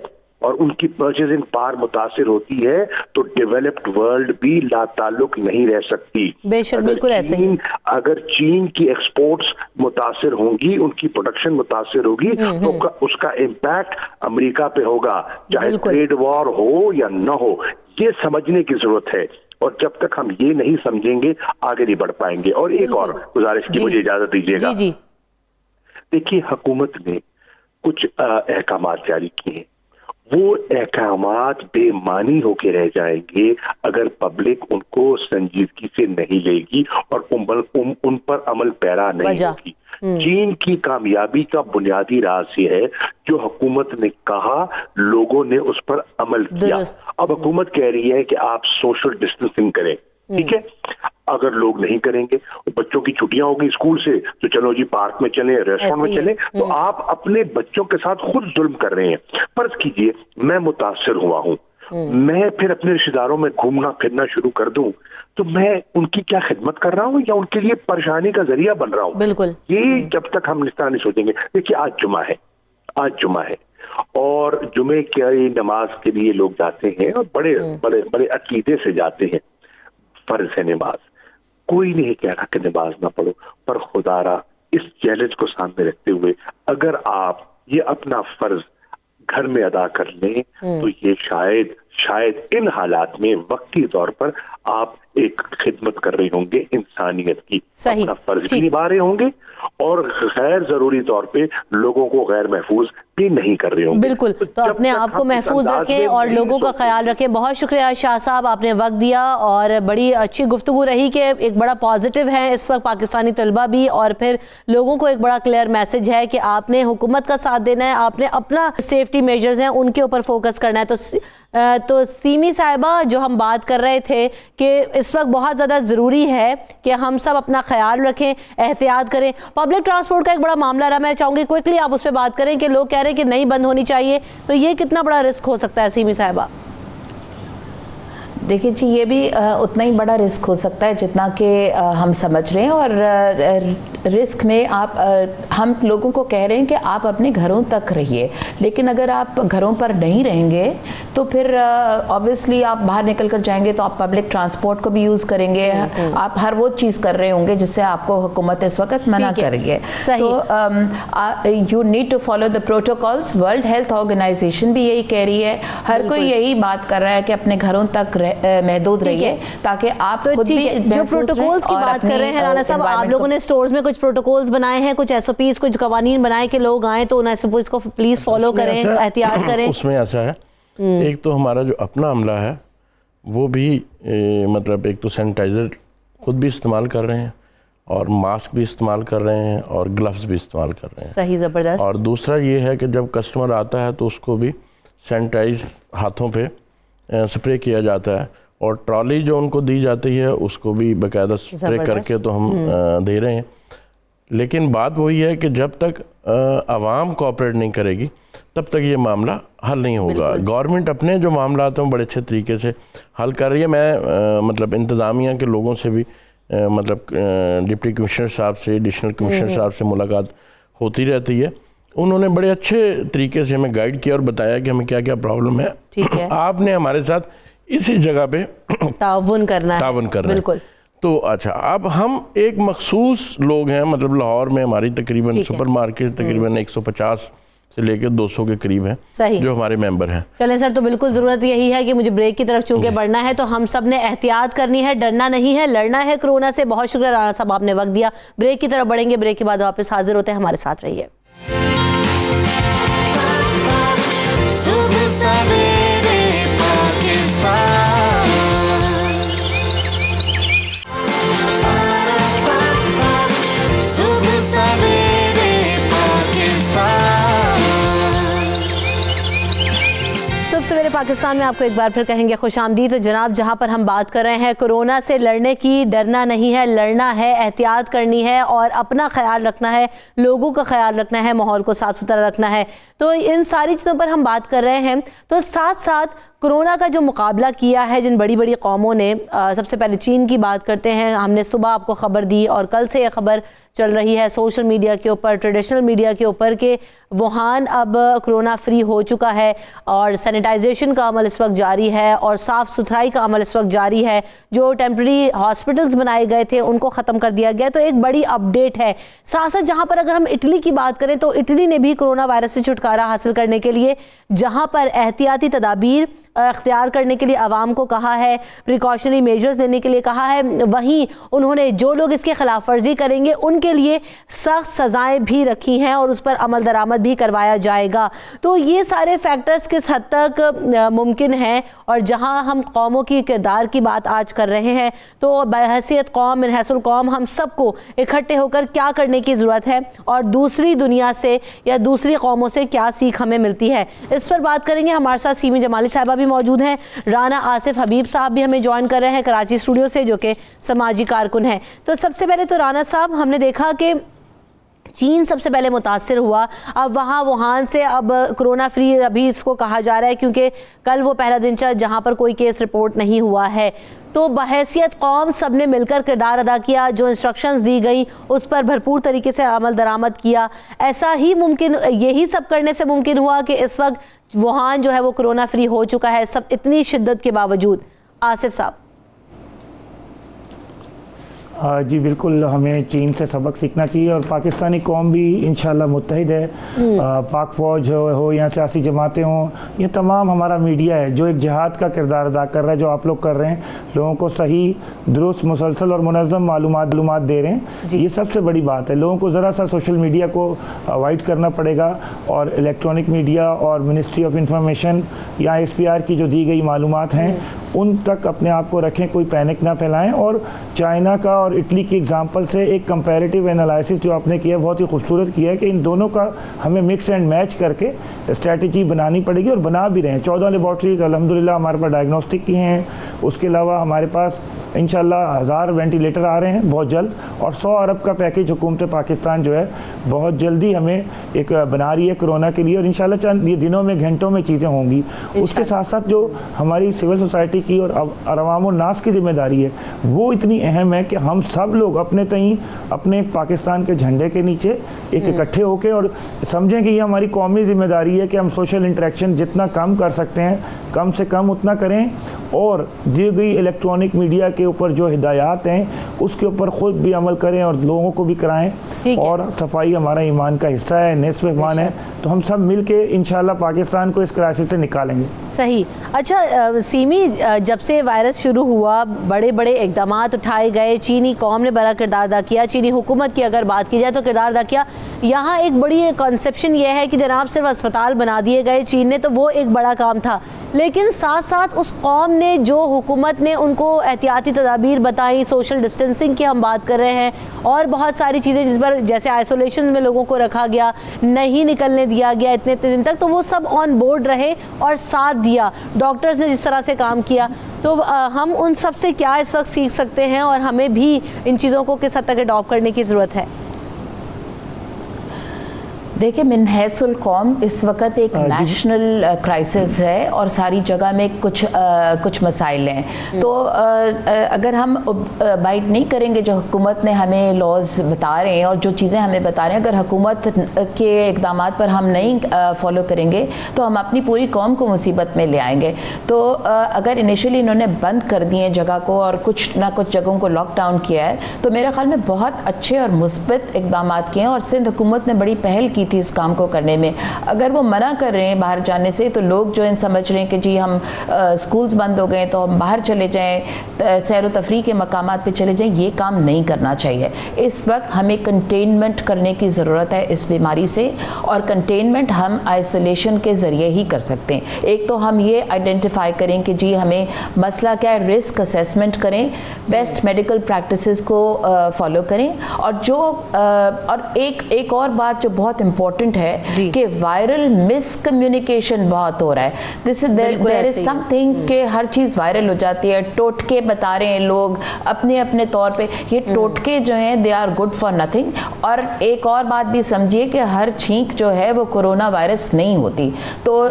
اور ان کی پرچیزنگ پاور متاثر ہوتی ہے تو ڈیولپڈ ورلڈ بھی لا تعلق نہیں رہ سکتی.
بے شک بالکل ایسے ہی.
اگر چین کی ایکسپورٹس متاثر ہوں گی, ان کی پروڈکشن متاثر ہوگی تو اس کا امپیکٹ امریکہ پہ ہوگا, چاہے ٹریڈ وار ہو یا نہ ہو. یہ سمجھنے کی ضرورت ہے, اور جب تک ہم یہ نہیں سمجھیں گے آگے نہیں بڑھ پائیں گے. اور ایک اور گزارش کی مجھے اجازت دیجیے گا. دیکھیے حکومت نے کچھ احکامات جاری کیے ہیں, وہ احکامات بے معنی ہو کے رہ جائیں گے اگر پبلک ان کو سنجیدگی سے نہیں لے گی اور ان پر عمل پیرا نہیں ہوگی. چین کی کامیابی کا بنیادی راز یہ ہے جو حکومت نے کہا لوگوں نے اس پر عمل کیا. اب حکومت کہہ رہی ہے کہ آپ سوشل ڈسٹینسنگ کریں, ٹھیک ہے. اگر لوگ نہیں کریں گے, بچوں کی چھٹیاں ہوگی اسکول سے تو چلو جی پارک میں چلیں, ریسٹورینٹ میں چلیں, تو آپ اپنے بچوں کے ساتھ خود ظلم کر رہے ہیں. فرض کیجئے میں متاثر ہوا ہوں, میں پھر اپنے رشتہ داروں میں گھومنا پھرنا شروع کر دوں تو میں ان کی کیا خدمت کر رہا ہوں یا ان کے لیے پریشانی کا ذریعہ بن رہا ہوں؟
بالکل.
یہ جب تک ہم اس طرح نہیں سوچیں گے. دیکھیے آج جمعہ ہے اور جمعے کی نماز کے لیے لوگ جاتے ہیں اور بڑے بڑے بڑے عقیدے سے جاتے ہیں. فرض ہے نماز, کوئی نہیں کہہ رہا کہ نماز نہ پڑھو, پر خدا را اس چیلنج کو سامنے رکھتے ہوئے اگر آپ یہ اپنا فرض گھر میں ادا کر لیں تو یہ شاید ان حالات میں وقتی طور پر آپ ایک خدمت کر رہے ہوں گے انسانیت کی, اپنا فرض بھی نبھا رہے ہوں گے اور غیر ضروری طور پہ لوگوں کو غیر محفوظ بھی نہیں کر رہے ہوں گے.
بالکل. تو اپنے آپ کو محفوظ رکھیں اور لوگوں کا خیال رکھیں. بہت شکریہ شاہ صاحب, آپ نے وقت دیا اور بڑی اچھی گفتگو رہی کہ ایک بڑا پازیٹیو ہے اس وقت پاکستانی طلبہ بھی, اور پھر لوگوں کو ایک بڑا کلیئر میسج ہے کہ آپ نے حکومت کا ساتھ دینا ہے, آپ نے اپنا سیفٹی میجرز ہیں ان کے اوپر فوکس کرنا ہے. تو سیمی صاحبہ جو ہم بات کر رہے تھے کہ اس وقت بہت زیادہ ضروری ہے کہ ہم سب اپنا خیال رکھیں, احتیاط کریں. پبلک ٹرانسپورٹ کا ایک بڑا معاملہ رہا, میں چاہوں گی کوئکلی آپ اس پہ بات کریں کہ لوگ کہہ رہے ہیں کہ نہیں بند ہونی چاہیے, تو یہ کتنا بڑا رسک ہو سکتا ہے سیمی صاحبہ؟
دیکھیں جی, یہ بھی اتنا ہی بڑا رسک ہو سکتا ہے جتنا کہ ہم سمجھ رہے ہیں. اور رسک میں ہم لوگوں کو کہہ رہے ہیں کہ آپ اپنے گھروں تک رہیے, لیکن اگر آپ گھروں پر نہیں رہیں گے تو پھر آبویسلی آپ باہر نکل کر جائیں گے تو آپ پبلک ٹرانسپورٹ کو بھی یوز کریں گے, آپ ہر وہ چیز کر رہے ہوں گے جس سے آپ کو حکومت اس وقت منع کر رہی ہے. تو you need to follow the protocols. World health organization بھی یہی کہہ رہی ہے, ہر کوئی یہی بات کر رہا ہے کہ اپنے گھروں تک محدود رہیے تاکہ آپ خود بھی
جو پروٹوکولز کی بات کر رہے ہیں رانا صاحب, آپ لوگوں نے سٹورز میں کچھ پروٹوکولز بنائے ہیں, کچھ ایس او پیز, کچھ قوانین بنائے کہ لوگ آئیں تو ان ایس او پیز کو پلیز فالو کریں, احتیاط کریں.
اس میں ایسا ہے, ایک تو ہمارا جو اپنا عملہ ہے وہ بھی مطلب ایک تو سینیٹائزر خود بھی استعمال کر رہے ہیں اور ماسک بھی استعمال کر رہے ہیں اور گلوز بھی استعمال کر رہے ہیں.
صحیح, زبردست.
اور دوسرا یہ ہے کہ جب کسٹمر آتا ہے تو اس کو بھی سینیٹائز ہاتھوں پہ سپرے کیا جاتا ہے, اور ٹرالی جو ان کو دی جاتی ہے اس کو بھی باقاعدہ سپرے کر کے تو ہم دے رہے ہیں. لیکن بات وہی ہے کہ جب تک عوام کوآپریٹ نہیں کرے گی تب تک یہ معاملہ حل نہیں ہوگا. گورنمنٹ اپنے جو معاملات ہیں بڑے اچھے طریقے سے حل کر رہی ہے. میں مطلب انتظامیہ کے لوگوں سے بھی مطلب ڈپٹی کمشنر صاحب سے, ایڈیشنل کمشنر صاحب سے ملاقات ہوتی رہتی ہے. انہوں نے بڑے اچھے طریقے سے ہمیں گائیڈ کیا اور بتایا کہ ہمیں کیا کیا پرابلم ہے. آپ نے ہمارے ساتھ اسی جگہ پہ
تعاون کرنا ہے. بالکل.
تو اچھا, اب ہم ایک مخصوص لوگ ہیں, مطلب لاہور میں ہماری تقریباً سپر مارکیٹ تقریباً 150 سے لے کے 200 کے قریب ہیں جو ہمارے ممبر ہیں.
چلیں سر, تو بالکل ضرورت یہی ہے کہ مجھے بریک کی طرف چونکہ بڑھنا ہے تو ہم سب نے احتیاط کرنی ہے, ڈرنا نہیں ہے, لڑنا ہے کورونا سے. بہت شکریہ رانا صاحب, آپ نے وقت دیا. بریک کی طرف بڑھیں گے, بریک کے بعد واپس حاضر ہوتے ہیں, ہمارے ساتھ رہیے.
صبح سویرے پاکستان, صبح سویرے پاکستان.
صبح سویرے پاکستان میں آپ کو ایک بار پھر کہیں گے خوش آمدید. تو جناب, جہاں پر ہم بات کر رہے ہیں کورونا سے لڑنے کی, ڈرنا نہیں ہے, لڑنا ہے, احتیاط کرنی ہے اور اپنا خیال رکھنا ہے, لوگوں کا خیال رکھنا ہے, ماحول کو صاف ستھرا رکھنا ہے. تو ان ساری چیزوں پر ہم بات کر رہے ہیں. تو ساتھ ساتھ کورونا کا جو مقابلہ کیا ہے جن بڑی بڑی قوموں نے، سب سے پہلے چین کی بات کرتے ہیں. ہم نے صبح آپ کو خبر دی اور کل سے یہ خبر چل رہی ہے سوشل میڈیا کے اوپر، ٹریڈیشنل میڈیا کے اوپر، کہ ووہان اب کرونا فری ہو چکا ہے اور سینیٹائزیشن کا عمل اس وقت جاری ہے اور صاف ستھرائی کا عمل اس وقت جاری ہے. جو ٹیمپرری ہاسپٹلز بنائے گئے تھے ان کو ختم کر دیا گیا. تو ایک بڑی اپڈیٹ ہے. ساتھ ساتھ جہاں پر اگر ہم اٹلی کی بات کریں تو اٹلی نے بھی کرونا وائرس سے چھٹکارا حاصل کرنے کے لیے جہاں پر احتیاطی تدابیر اختیار کرنے کے لیے عوام کو کہا ہے، پریکاشنری میجرز لینے کے لیے کہا ہے، وہیں انہوں نے جو لوگ اس کی خلاف ورزی کریں گے ان کے لیے سخت سزائیں بھی رکھی ہیں اور اس پر عمل درآمد بھی کروایا جائے گا. تو یہ سارے فیکٹرز کس حد تک ممکن ہیں، اور جہاں ہم قوموں کی کردار کی بات آج کر رہے ہیں تو بحیثیت قوم، من حیث القوم، ہم سب کو اکٹھے ہو کر کیا کرنے کی ضرورت ہے اور دوسری دنیا سے یا دوسری قوموں سے کیا سیکھ ہمیں ملتی ہے، اس پر بات کریں گے. ہمارے ساتھ سیمی جمالی صاحبہ بھی موجود ہیں، رانا آصف حبیب صاحب بھی ہمیں جوائن کر رہے ہیں کراچی اسٹوڈیو سے، جو کہ سماجی کارکن ہیں. تو سب سے پہلے تو رانا صاحب، ہم نے دیکھا کہ چین سب سے پہلے متاثر ہوا. اب وہاں ووہان سے اب کرونا فری ابھی اس کو کہا جا رہا ہے کیونکہ کل وہ پہلا دن چل جہاں پر کوئی کیس رپورٹ نہیں ہوا ہے. تو بحیثیت قوم سب نے مل کر کردار ادا کیا، جو انسٹرکشنز دی گئیں اس پر بھرپور طریقے سے عمل درآمد کیا. ایسا ہی ممکن، یہی سب کرنے سے ممکن ہوا کہ اس وقت ووہان جو ہے وہ کرونا فری ہو چکا ہے، سب اتنی شدت کے باوجود. آصف صاحب.
جی بالکل، ہمیں چین سے سبق سیکھنا چاہیے اور پاکستانی قوم بھی انشاءاللہ متحد ہے. پاک فوج ہو یا سیاسی جماعتیں ہوں، یہ تمام ہمارا میڈیا ہے جو ایک جہاد کا کردار ادا کر رہا ہے، جو آپ لوگ کر رہے ہیں، لوگوں کو صحیح، درست، مسلسل اور منظم معلومات دے رہے ہیں. یہ سب سے بڑی بات ہے. لوگوں کو ذرا سا سوشل میڈیا کو اوائڈ کرنا پڑے گا اور الیکٹرانک میڈیا اور منسٹری آف انفارمیشن یا SPR کی جو دی گئی معلومات ہیں ان تک اپنے آپ کو رکھیں، کوئی پینک نہ پھیلائیں. اور چائنا کا اور اٹلی کی ایگزامپل سے ایک کمپیریٹیو انالائسس جو آپ نے کیا بہت ہی خوبصورت کیا ہے کہ ان دونوں کا ہمیں مکس اینڈ میچ کر کے اسٹریٹجی بنانی پڑے گی اور بنا بھی رہے ہیں. 14 لیبارٹریز الحمدللہ ہمارے پاس ڈائگنوسٹک کی ہیں. اس کے علاوہ ہمارے پاس انشاءاللہ 1000 وینٹیلیٹر آ رہے ہیں بہت جلد، اور 100 ارب کا پیکیج حکومت پاکستان جو ہے بہت جلدی ہمیں ایک بنا رہی ہے کرونا کے لیے، اور انشاءاللہ چند یہ دنوں میں گھنٹوں میں چیزیں ہوں گی. اس کے ساتھ ساتھ جو ہماری سول سوسائٹی کی اور عوام الناس کی ذمہ داری ہے وہ اتنی اہم ہے کہ ہم سب لوگ اپنے تئیں اپنے پاکستان کے جھنڈے کے نیچے ایک اکٹھے ہو کے اور سمجھیں کہ یہ ہماری قومی ذمہ داری ہے کہ ہم سوشل انٹریکشن جتنا کم کر سکتے ہیں کم سے کم اتنا کریں، اور دی گئی الیکٹرانک میڈیا کے اوپر جو ہدایات ہیں اس کے اوپر خود بھی عمل کریں اور لوگوں کو بھی کرائیں. اور صفائی ہمارا ایمان کا حصہ ہے، نصف ایمان ہے. تو ہم سب مل کے انشاءاللہ پاکستان کو اس کرائسس سے نکالیں گے.
صحیح. اچھا سیمی، جب سے وائرس شروع ہوا بڑے بڑے اقدامات اٹھائے گئے، چینی قوم نے بڑا کردار ادا کیا، چینی حکومت کی اگر بات کی جائے تو کردار ادا کیا. یہاں ایک بڑی کنسیپشن یہ ہے کہ جناب صرف اسپتال بنا دیے گئے چین نے تو وہ ایک بڑا کام تھا، لیکن ساتھ ساتھ اس قوم نے جو حکومت نے ان کو احتیاطی تدابیر بتائیں، سوشل ڈسٹینسنگ کی ہم بات کر رہے ہیں اور بہت ساری چیزیں جس پر جیسے آئسولیشن میں لوگوں کو رکھا گیا، نہیں نکلنے دیا گیا اتنے دن تک، تو وہ سب آن بورڈ رہے اور ساتھ دیا. ڈاکٹرز نے جس طرح سے کام کیا، تو ہم ان سب سے کیا اس وقت سیکھ سکتے ہیں اور ہمیں بھی ان چیزوں کو کس حد تک اڈاپٹ کرنے کی ضرورت ہے؟
دیکھیں، من حیث القوم اس وقت ایک نیشنل کرائسس ہے اور ساری جگہ میں کچھ مسائل ہیں. تو اگر ہم بائٹ نہیں کریں گے جو حکومت نے ہمیں لاز بتا رہے ہیں اور جو چیزیں ہمیں بتا رہے ہیں، اگر حکومت کے اقدامات پر ہم نہیں فالو کریں گے تو ہم اپنی پوری قوم کو مصیبت میں لے آئیں گے. تو اگر انیشلی انہوں نے بند کر دیے جگہ کو اور کچھ نہ کچھ جگہوں کو لاک ڈاؤن کیا ہے تو میرے خیال میں بہت اچھے اور مثبت اقدامات کیے ہیں، اور سندھ حکومت نے بڑی پہل کی تھی اس کام کو کرنے میں. اگر وہ منع کر رہے ہیں باہر جانے سے تو لوگ جو سمجھ رہے ہیں کہ جی ہم سکولز بند ہو گئے تو ہم باہر چلے جائیں، سیر و تفریح کے مقامات پہ چلے جائیں، یہ کام نہیں کرنا چاہیے. اس وقت ہمیں کنٹینمنٹ کرنے کی ضرورت ہے اس بیماری سے، اور کنٹینمنٹ ہم آئسولیشن کے ذریعے ہی کر سکتے ہیں. ایک تو ہم یہ آئیڈینٹیفائی کریں کہ جی ہمیں مسئلہ کیا ہے، رسک اسیسمنٹ کریں، بیسٹ میڈیکل پریکٹسز کو فالو کریں، اور جو اور ایک اور بات جو بہت امپورٹنٹ امپورٹنٹ ہے کہ وائرل مس کمیونیکیشن بہت ہو رہا ہے. دس از دیر از سم تھنگ کہ ہر چیز وائرل ہو جاتی ہے. ٹوٹکے بتا رہے ہیں لوگ اپنے اپنے طور پہ. یہ ٹوٹکے جو ہیں they are good for nothing. اور ایک اور بات بھی سمجھیے کہ ہر چھینک جو ہے وہ کورونا وائرس نہیں ہوتی. تو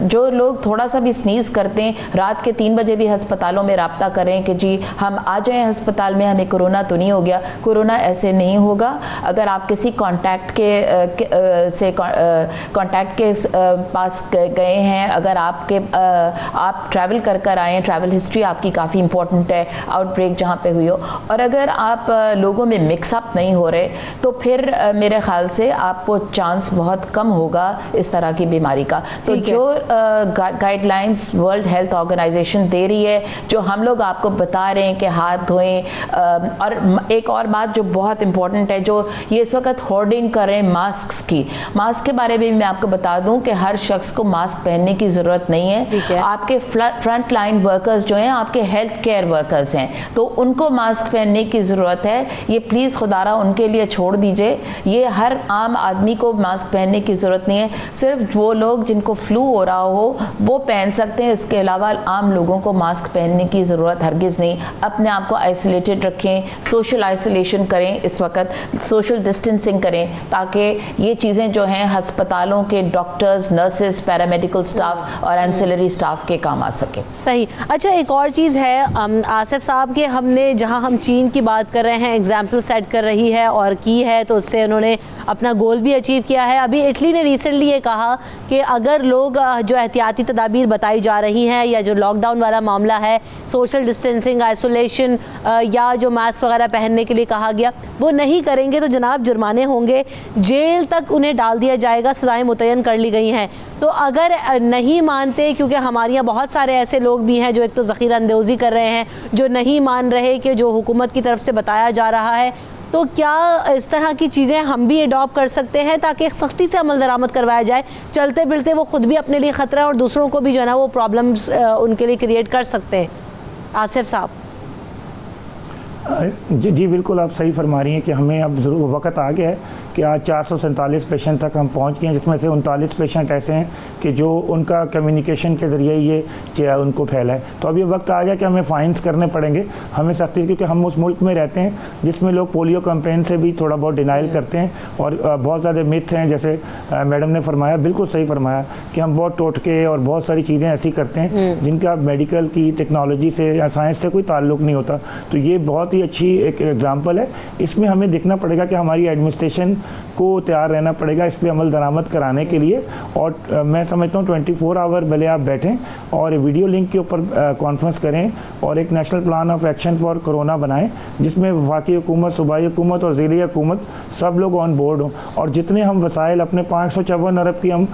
جو لوگ تھوڑا سا بھی سنیز کرتے ہیں رات کے 3 بجے بھی ہسپتالوں میں رابطہ کریں کہ جی ہم آ جائیں ہسپتال میں, ہمیں کورونا تو نہیں ہو گیا. کورونا ایسے نہیں ہوگا. اگر آپ کسی کانٹیکٹ کے پاس گئے ہیں, اگر آپ ٹریول کر آئے ہیں, ٹریول ہسٹری آپ کی کافی امپورٹنٹ ہے, آؤٹ بریک جہاں پہ ہوئی ہو, اور اگر آپ لوگوں میں مکس اپ نہیں ہو رہے تو پھر میرے خیال سے آپ کو چانس بہت کم ہوگا اس طرح کی بیماری کا. تو جو guidelines world health organization دے رہی ہے, جو ہم لوگ آپ کو بتا رہے ہیں کہ ہاتھ دھوئیں, اور ایک اور بات جو بہت امپورٹنٹ ہے, جو یہ اس وقت ہورڈنگ کر رہے ہیں ماسکس کی, ماسک کے بارے میں آپ کو بتا دوں کہ ہر شخص کو ماسک پہننے کی ضرورت نہیں ہے. آپ کے فرنٹ لائن ورکرز جو ہیں آپ کے ہیلتھ کیئر ورکرز ہیں, تو ان کو ماسک پہننے کی ضرورت ہے. یہ پلیز خدارہ ان کے لیے چھوڑ دیجئے. یہ ہر عام آدمی کو ماسک پہننے کی ضرورت نہیں ہے. صرف وہ لوگ جن کو فلو ہو رہا ہو وہ پہن سکتے ہیں. اس کے علاوہ عام لوگوں کو ماسک پہننے کی ضرورت ہرگز نہیں. اپنے آپ کو آئسولیٹڈ رکھیں, سوشل آئسولیشن کریں, اس وقت سوشل ڈسٹینسنگ کریں, تاکہ یہ چیزیں جو ہیں ہسپتالوں کے ڈاکٹرز, نرسز, پیرامیڈیکل سٹاف اور اینسلری سٹاف کے کام آ سکے.
صحیح. اچھا, ایک اور چیز ہے آصف صاحب کہ ہم نے جہاں ہم چین کی بات کر رہے ہیں, ایگزامپل سیٹ کر رہی ہے اور کی ہے, تو اس سے انہوں نے اپنا گول بھی اچیو کیا ہے. ابھی اٹلی نے ریسنٹلی یہ کہا کہ اگر لوگ جو احتیاطی تدابیر بتائی جا رہی ہیں یا جو لاک ڈاؤن والا معاملہ ہے, سوشل ڈسٹینسنگ, آئسولیشن یا جو ماسک وغیرہ پہننے کے لیے کہا گیا, وہ نہیں کریں گے تو جناب جرمانے ہوں گے, جیل تک انہیں ڈال دیا جائے گا, سزائیں متعین کر لی گئی ہیں. تو اگر نہیں مانتے, کیونکہ ہمارے یہاں بہت سارے ایسے لوگ بھی ہیں جو ایک تو ذخیرہ اندوزی کر رہے ہیں, جو نہیں مان رہے کہ جو حکومت کی طرف سے بتایا جا رہا ہے, تو کیا اس طرح کی چیزیں ہم بھی اڈاپٹ کر سکتے ہیں تاکہ سختی سے عمل درآمد کروایا جائے؟ چلتے پھرتے وہ خود بھی اپنے لیے خطرہ ہے اور دوسروں کو بھی جو ہے نا وہ پرابلمز ان کے لیے کریٹ کر سکتے ہیں. آصف صاحب.
جی بالکل آپ صحیح فرما رہی ہیں کہ ہمیں اب ضرور وقت آ گیا ہے کہ آج 447 پیشنٹ تک ہم پہنچ گئے ہیں, جس میں سے 39 پیشنٹ ایسے ہیں کہ جو ان کا کمیونیکیشن کے ذریعے یہ ان کو پھیلا ہے. تو اب یہ وقت آ گیا کہ ہمیں فائنس کرنے پڑیں گے, ہمیں سختی, کیونکہ ہم اس ملک میں رہتے ہیں جس میں لوگ پولیو کیمپین سے بھی تھوڑا بہت ڈینائل کرتے ہیں, اور بہت زیادہ متھ ہیں, جیسے میڈم نے فرمایا, بالکل صحیح فرمایا کہ ہم بہت ٹوٹکے اور بہت ساری چیزیں ایسی کرتے ہیں جن کا میڈیکل کی ٹیکنالوجی سے یا سائنس سے کوئی تعلق نہیں ہوتا. تو یہ بہت ہی اچھی ایک ایگزامپل ہے. اس میں ہمیں دیکھنا پڑے گا کہ ہماری ایڈمنسٹریشن کو تیار رہنا پڑے گا اس پہ عمل درآمد کرانے کے لیے. اور میں سمجھتا ہوں 24 آور بھلے آپ بیٹھیں اور ویڈیو لنک کے اوپر کانفرنس کریں اور ایک national plan of action for corona بنائیں, جس میں وفاقی حکومت, صوبائی حکومت اور ضلعی حکومت سب لوگ آن بورڈ ہوں. اور جتنے ہم وسائل اپنے 554 ارب کی ہم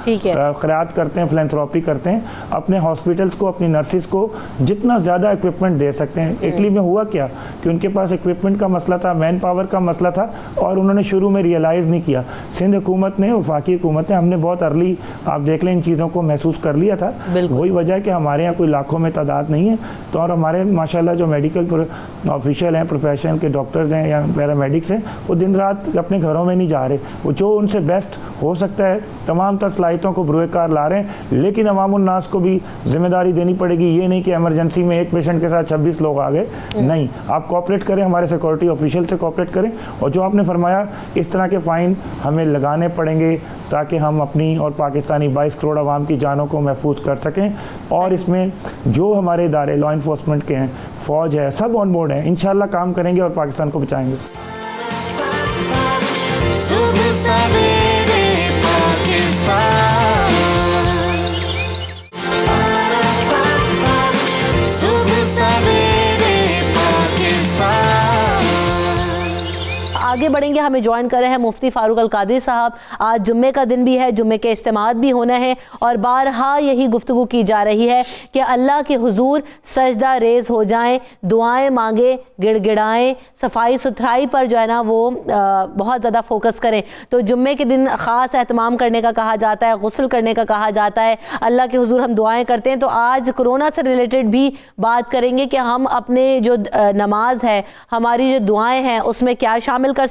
خیرات کرتے ہیں, فلینتھراپی کرتے ہیں, اپنے ہاسپٹلس کو, اپنی نرسز کو جتنا زیادہ اکوپمنٹ دے سکتے ہیں. اٹلی میں ہوا کیا کہ ان کے پاس اکوپمنٹ کا مسئلہ تھا, مین پاور کا مسئلہ تھا, اور انہوں نے شروع میں ریئلائز نہیں کیا. سندھ حکومت نے, وفاقی حکومت نے, ہم نے بہت ارلی آپ دیکھ لیں ان چیزوں کو محسوس کر لیا تھا. وہی وجہ ہے کہ ہمارے یہاں کوئی لاکھوں میں تعداد نہیں ہے. تو اور ہمارے ماشاءاللہ جو میڈیکل آفیشیل ہیں, پروفیشن کے ڈاکٹرز ہیں یا پیرامیڈکس ہیں, وہ دن رات اپنے گھروں میں نہیں جا رہے. وہ جو ان سے بیسٹ ہو سکتا ہے تمام تر صلاحیتوں کو بروئے کار لا رہے ہیں, لیکن عوام الناس کو بھی ذمہ داری دینی پڑے گی. یہ نہیں کہ ایمرجنسی میں ایک پیشنٹ کے ساتھ 26 لوگ آ گئے, نہیں, آپ کوآپریٹ کریں, ہمارے سیکورٹی آفیشیل سے کوآپریٹ کریں. اور جو آپ نے فرمایا اس طرح کے فائن ہمیں لگانے پڑیں گے تاکہ ہم اپنی اور پاکستانی 22 کروڑ عوام کی جانوں کو محفوظ کر سکیں. اور اس میں جو ہمارے ادارے لا انفورسمنٹ کے ہیں, فوج ہے, سب آن بورڈ ہیں. انشاءاللہ کام کریں گے اور پاکستان کو بچائیں گے.
صبح سویرے پاکستان, صبح سویرے پاکستان.
آگے بڑھیں گے, ہمیں جوائن کر رہے ہیں مفتی فاروق القادری صاحب. آج جمعے کا دن بھی ہے, جمعے کے اجتماعات بھی ہونا ہے, اور بارہا یہی گفتگو کی جا رہی ہے کہ اللہ کے حضور سجدہ ریز ہو جائیں, دعائیں مانگیں, گڑ گڑائیں, صفائی ستھرائی پر جو ہے نا وہ بہت زیادہ فوکس کریں. تو جمعے کے دن خاص اہتمام کرنے کا کہا جاتا ہے, غسل کرنے کا کہا جاتا ہے, اللہ کے حضور ہم دعائیں کرتے ہیں. تو آج کرونا سے ریلیٹڈ بھی بات کریں گے کہ ہم اپنے جو نماز ہے, ہماری جو دعائیں ہیں, اس میں کیا شامل کر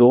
2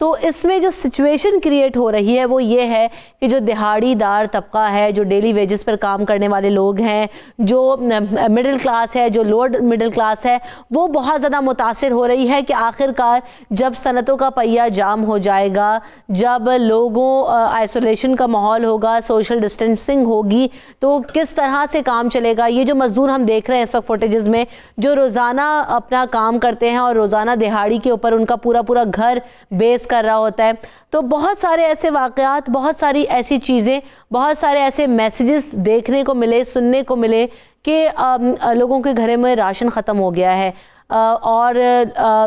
تو اس میں جو سچویشن کریٹ ہو رہی ہے وہ یہ ہے کہ جو دہاڑی دار طبقہ ہے, جو ڈیلی ویجز پر کام کرنے والے لوگ ہیں, جو مڈل کلاس ہے, جو لوور مڈل کلاس ہے, وہ بہت زیادہ متاثر ہو رہی ہے کہ آخر کار جب صنعتوں کا پہیہ جام ہو جائے گا, جب لوگوں آئسولیشن کا ماحول ہوگا, سوشل ڈسٹینسنگ ہوگی, تو کس طرح سے کام چلے گا. یہ جو مزدور ہم دیکھ رہے ہیں اس وقت فوٹیجز میں, جو روزانہ اپنا کام کرتے ہیں اور روزانہ دہاڑی کے اوپر ان کا پورا گھر بیس کر رہا ہوتا ہے, تو بہت سارے ایسے واقعات, بہت ساری ایسی چیزیں, بہت سارے ایسے میسیجز دیکھنے کو ملے, سننے کو ملے کہ لوگوں کے گھروں میں راشن ختم ہو گیا ہے اور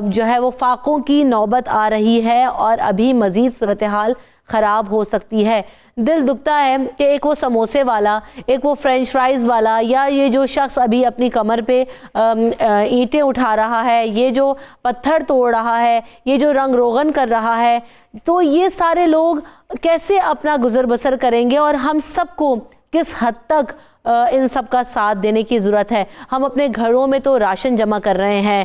جو ہے وہ فاقوں کی نوبت آ رہی ہے اور ابھی مزید صورتحال خراب ہو سکتی ہے. دل دکھتا ہے کہ ایک وہ سموسے والا, ایک وہ فرینچ فرائز والا, یا یہ جو شخص ابھی اپنی کمر پہ اینٹیں اٹھا رہا ہے, یہ جو پتھر توڑ رہا ہے, یہ جو رنگ روغن کر رہا ہے, تو یہ سارے لوگ کیسے اپنا گزر بسر کریں گے, اور ہم سب کو کس حد تک ان سب کا ساتھ دینے کی ضرورت ہے. ہم اپنے گھروں میں تو راشن جمع کر رہے ہیں,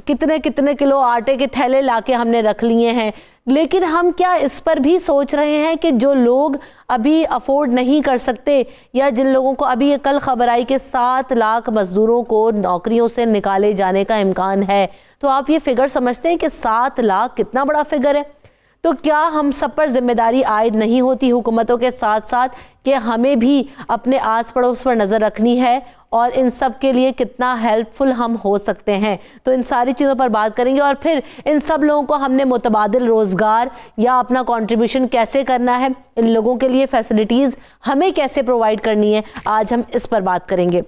کتنے کلو آٹے کے تھیلے لا کے ہم نے رکھ لیے ہیں, لیکن ہم کیا اس پر بھی سوچ رہے ہیں کہ جو لوگ ابھی افورڈ نہیں کر سکتے, یا جن لوگوں کو ابھی کل خبر آئی کہ 7 لاکھ مزدوروں کو نوکریوں سے نکالے جانے کا امکان ہے, تو آپ یہ فگر سمجھتے ہیں کہ 7 لاکھ کتنا بڑا فگر ہے؟ تو کیا ہم سب پر ذمہ داری عائد نہیں ہوتی حکومتوں کے ساتھ ساتھ کہ ہمیں بھی اپنے آس پڑوس پر نظر رکھنی ہے, اور ان سب کے لیے کتنا ہیلپ فل ہم ہو سکتے ہیں؟ تو ان ساری چیزوں پر بات کریں گے, اور پھر ان سب لوگوں کو ہم نے متبادل روزگار یا اپنا کنٹریبیوشن کیسے کرنا ہے, ان لوگوں کے لیے فیسلٹیز ہمیں کیسے پرووائڈ کرنی ہے, آج ہم اس پر بات کریں گے.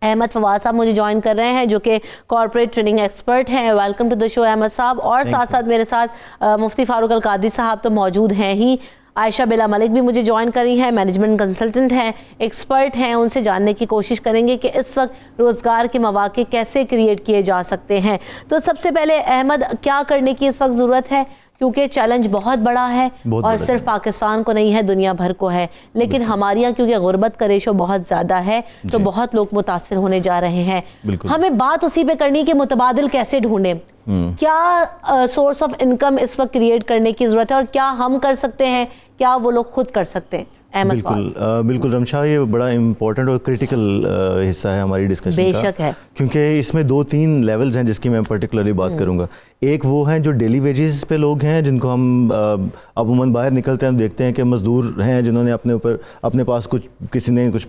احمد فواد صاحب مجھے جوائن کر رہے ہیں جو کہ کارپوریٹ ٹریننگ ایکسپرٹ ہیں. ویلکم ٹو دا شو احمد صاحب. اور ساتھ ساتھ میرے ساتھ مفتی فاروق القادری صاحب تو موجود ہیں ہی. عائشہ بلا ملک بھی مجھے جوائن کری ہیں, مینجمنٹ کنسلٹنٹ ہیں, ایکسپرٹ ہیں. ان سے جاننے کی کوشش کریں گے کہ اس وقت روزگار کے مواقع کیسے کریٹ کیے جا سکتے ہیں. تو سب سے پہلے احمد, کیا کرنے کی اس وقت ضرورت ہے؟ کیونکہ چیلنج بہت بڑا ہے, اور صرف پاکستان کو نہیں ہے, دنیا بھر کو ہے, لیکن ہمارے یہاں کیونکہ غربت کا ریشو بہت زیادہ ہے تو بہت لوگ متاثر ہونے جا رہے ہیں. ہمیں بات اسی پہ کرنی کہ متبادل کیسے ڈھونڈیں, کیا سورس آف انکم اس وقت کریٹ کرنے کی ضرورت ہے, اور کیا ہم کر سکتے ہیں, کیا وہ لوگ خود کر سکتے ہیں؟
بالکل رمشا, یہ بڑا امپورٹنٹ اور کریٹیکل حصہ ہے ہماری ڈسکشن کا.
بے شک ہے,
کیونکہ اس میں 2-3 لیولز ہیں جس کی میں پرٹیکولرلی بات کروں گا. ایک وہ ہیں جو ڈیلی ویجز پہ لوگ ہیں, جن کو ہم عموماً باہر نکلتے ہیں, ہم دیکھتے ہیں کہ مزدور ہیں جنہوں نے اپنے پاس کسی نے کچھ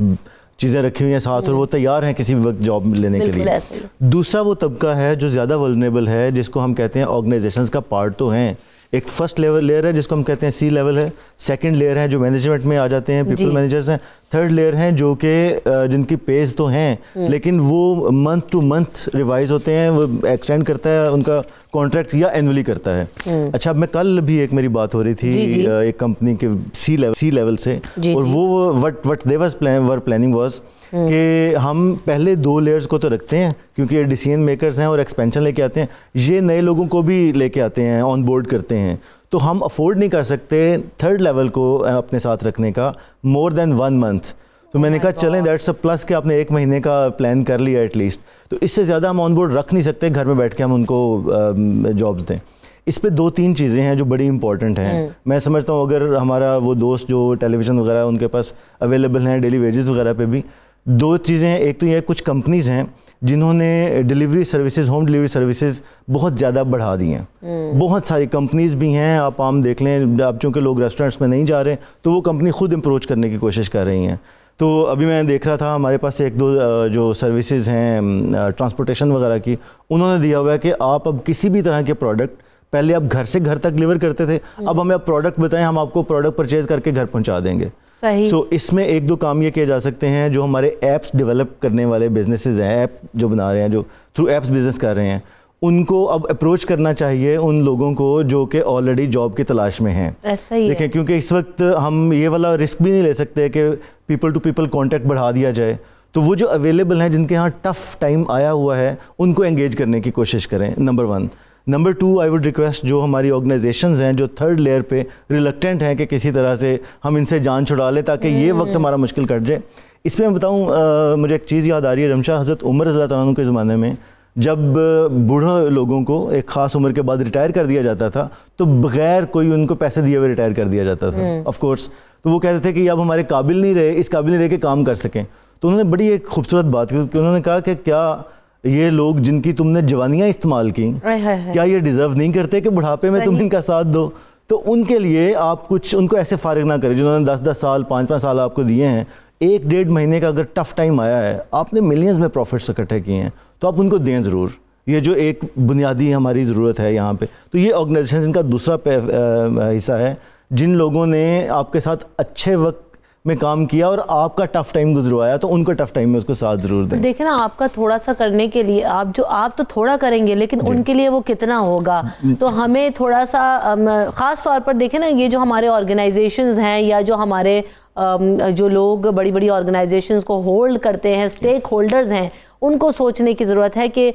چیزیں رکھی ہوئی ہیں ساتھ, اور وہ تیار ہیں کسی بھی وقت جاب لینے کے لیے. دوسرا وہ طبقہ ہے جو زیادہ ولنریبل ہے, جس کو ہم کہتے ہیں آرگنائزیشنز کا پارٹ تو ہیں. ایک فرسٹ لیئر ہے جس کو ہم کہتے ہیں سی لیول ہے, سیکنڈ لیئر ہے جو مینجمنٹ میں آ جاتے ہیں, پیپل مینیجرز ہیں, تھرڈ لیئر ہیں جو کہ جن کی پیز تو ہیں لیکن وہ منتھ ٹو منتھ ریوائز ہوتے ہیں, وہ ایکسٹینڈ کرتا ہے ان کا کانٹریکٹ یا اینولی کرتا ہے. اچھا, میں کل بھی ایک میری بات ہو رہی تھی ایک کمپنی کے سی لیول سے, اور وہ what they were planning was کہ ہم پہلے 2 لیئرز کو تو رکھتے ہیں کیونکہ یہ ڈیسیژن میکرز ہیں اور ایکسپینشن لے کے آتے ہیں, یہ نئے لوگوں کو بھی لے کے آتے ہیں, آن بورڈ کرتے ہیں, تو ہم افورڈ نہیں کر سکتے تھرڈ لیول کو اپنے ساتھ رکھنے کا مور دین 1 month. تو میں نے کہا چلیں دیٹس اے پلس کہ آپ نے 1 مہینے کا پلان کر لیا ایٹ لیسٹ, تو اس سے زیادہ ہم آن بورڈ رکھ نہیں سکتے گھر میں بیٹھ کے ہم ان کو جابز دیں. اس پہ 2-3 چیزیں ہیں جو بڑی امپورٹنٹ ہیں. میں سمجھتا ہوں اگر ہمارا وہ دوست جو ٹیلی ویژن وغیرہ ان کے پاس اویلیبل ہیں ڈیلی ویجز وغیرہ پہ بھی, 2 چیزیں ہیں. ایک تو یہ کچھ کمپنیز ہیں جنہوں نے delivery services, home delivery services بہت زیادہ بڑھا دی ہیں. بہت ساری کمپنیز بھی ہیں, آپ عام دیکھ لیں, اب چونکہ لوگ ریسٹورینٹس میں نہیں جا رہے تو وہ کمپنی خود اپروچ کرنے کی کوشش کر رہی ہیں. تو ابھی میں دیکھ رہا تھا ہمارے پاس 1-2 جو سروسز ہیں ٹرانسپورٹیشن وغیرہ کی, انہوں نے دیا ہوا ہے کہ آپ اب کسی بھی طرح کے پروڈکٹ, پہلے آپ گھر سے گھر تک ڈلیور کرتے تھے, اب ہمیں آپ پروڈکٹ بتائیں, ہم آپ کو پروڈکٹ پرچیز کر کے گھر پہنچا دیں گے. سو اس میں 1-2 کام یہ کیے جا سکتے ہیں جو ہمارے ایپس ڈیولپ کرنے والے بزنسز ہیں, ایپ جو بنا رہے ہیں, جو تھرو ایپس بزنس کر رہے ہیں, ان کو اب اپروچ کرنا چاہیے ان لوگوں کو جو کہ آلریڈی جاب کی تلاش میں ہیں. دیکھیں کیونکہ اس وقت ہم یہ والا رسک بھی نہیں لے سکتے کہ پیپل ٹو پیپل کانٹیکٹ بڑھا دیا جائے, تو وہ جو اویلیبل ہیں جن کے ہاں ٹف ٹائم آیا ہوا ہے ان کو انگیج کرنے کی کوشش کریں, number 1. Number 2, I would request جو ہماری آرگنائزیشنز ہیں جو تھرڈ لیئر پہ ریلکٹنٹ ہیں کہ کسی طرح سے ہم ان سے جان چھڑا لیں تاکہ یہ وقت ہمارا مشکل کٹ جائے. اس پہ میں بتاؤں, مجھے ایک چیز یاد آ رہی ہے رمشا, حضرت عمر رضی اللہ تعالیٰ عنہ کے زمانے میں جب بوڑھوں لوگوں کو ایک خاص عمر کے بعد ریٹائر کر دیا جاتا تھا تو بغیر کوئی ان کو پیسے دیے ہوئے ریٹائر کر دیا جاتا تھا آف کورس. تو وہ کہتے تھے کہ اب ہمارے قابل نہیں رہے، اس قابل نہیں رہے کہ کام کر سکیں. تو انہوں نے بڑی ایک خوبصورت بات کی کہ انہوں نے کہا کہ کیا یہ لوگ جن کی تم نے جوانیاں استعمال کی، کیا یہ ڈیزرو نہیں کرتے کہ بڑھاپے میں تم ان کا ساتھ دو؟ تو ان کے لیے آپ کچھ ان کو ایسے فارغ نہ کریں جنہوں نے 10 سال 5 سال آپ کو دیے ہیں. 1-1.5 مہینے کا اگر ٹف ٹائم آیا ہے، آپ نے ملینز میں پروفٹس اکٹھے کیے ہیں، تو آپ ان کو دیں ضرور. یہ جو ایک بنیادی ہماری ضرورت ہے یہاں پہ. تو یہ آرگنائزیشن جن کا دوسرا حصہ ہے، جن لوگوں نے آپ کے ساتھ اچھے وقت میں کام کیا اور آپ کا ٹف ٹائم گزروایا، تو ان کو ٹف ٹائم میں اس کو ساتھ ضرور دیں.
دیکھیں نا، آپ کا تھوڑا سا کرنے کے لیے آپ تو تھوڑا کریں گے، لیکن ان کے لیے وہ کتنا ہوگا. تو ہمیں تھوڑا سا خاص طور پر دیکھیں نا، یہ جو ہمارے آرگنائزیشنز ہیں یا جو ہمارے جو لوگ بڑی بڑی آرگنائزیشنز کو ہولڈ کرتے ہیں، اسٹیک ہولڈرز ہیں، ان کو سوچنے کی ضرورت ہے کہ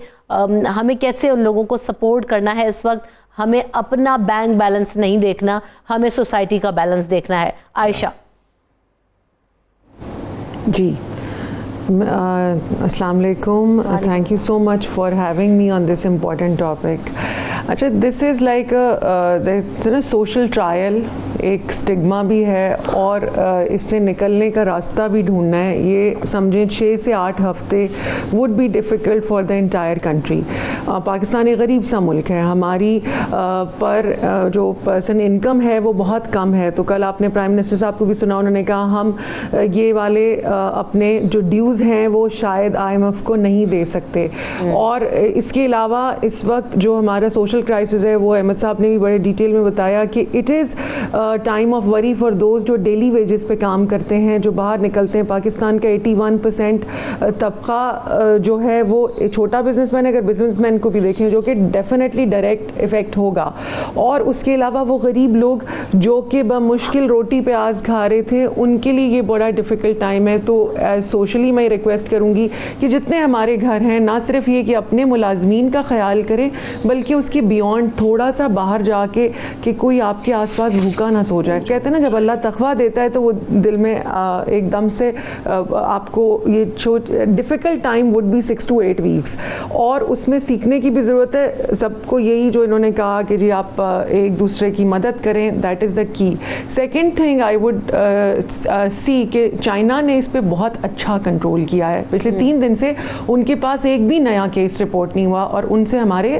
ہمیں کیسے ان لوگوں کو سپورٹ کرنا ہے. اس وقت ہمیں اپنا بینک بیلنس نہیں دیکھنا، ہمیں سوسائٹی کا بیلنس دیکھنا ہے. عائشہ.
جی السلام علیکم. Thank you so much for having me on this important topic. اچھا، دس از لائک سوشل ٹرائل. ایک اسٹگما بھی ہے اور اس سے نکلنے کا راستہ بھی ڈھونڈنا ہے. یہ سمجھیں 6 سے 8 ہفتے would be difficult for the entire country. Pakistan ایک غریب سا ملک ہے. ہماری پر جو پرسن انکم ہے وہ بہت کم ہے. تو کل آپ نے پرائم منسٹر صاحب کو بھی سنا، انہوں نے کہا ہم یہ والے اپنے جو ڈیوز ہیں وہ شاید IMF کو نہیں دے سکتے. اور اس کے علاوہ اس وقت جو ہمارا سوشل کرائسس ہے، وہ احمد صاحب نے بھی بڑے ڈیٹیل میں بتایا کہ اٹ از ٹائم آف وری فار دوز جو ڈیلی ویجز پہ کام کرتے ہیں، جو باہر نکلتے ہیں. پاکستان کا 81% طبقہ جو ہے وہ چھوٹا بزنس مین، اگر بزنس مین کو بھی دیکھیں، جو کہ ڈیفینیٹلی ڈائریکٹ افیکٹ ہوگا. اور اس کے علاوہ وہ غریب لوگ جو کہ بمشکل روٹی پہ آز کھا رہے تھے، ان کے لیے یہ بڑا ڈیفیکلٹ ٹائم ہے. تو ایز سوشلی میں ریکویسٹ کروں گی کہ جتنے ہمارے گھر ہیں، نہ صرف یہ کہ اپنے ملازمین کا خیال کریں، بلکہ اس کے بیونڈ تھوڑا سا باہر جا کے کہ کوئی آپ کے آس پاس بھوکا نہ سو جائے. کہتے ہیں نا، جب اللہ تقویٰ دیتا ہے تو وہ دل میں ایک دم سے آپ کو یہ difficult time would be 6 to 8 weeks. اور اس میں سیکھنے کی بھی ضرورت ہے سب کو. یہی جو انہوں نے کہا کہ جی آپ ایک دوسرے کی مدد کریں، دیٹ از دا کی. سیکنڈ تھنگ آئی وڈ سی کہ چائنا نے اس پہ بہت اچھا کنٹرول کیا ہے. پچھلے 3 دن سے ان کے پاس ایک بھی نیا کیس رپورٹ نہیں ہوا، اور ان سے ہمارے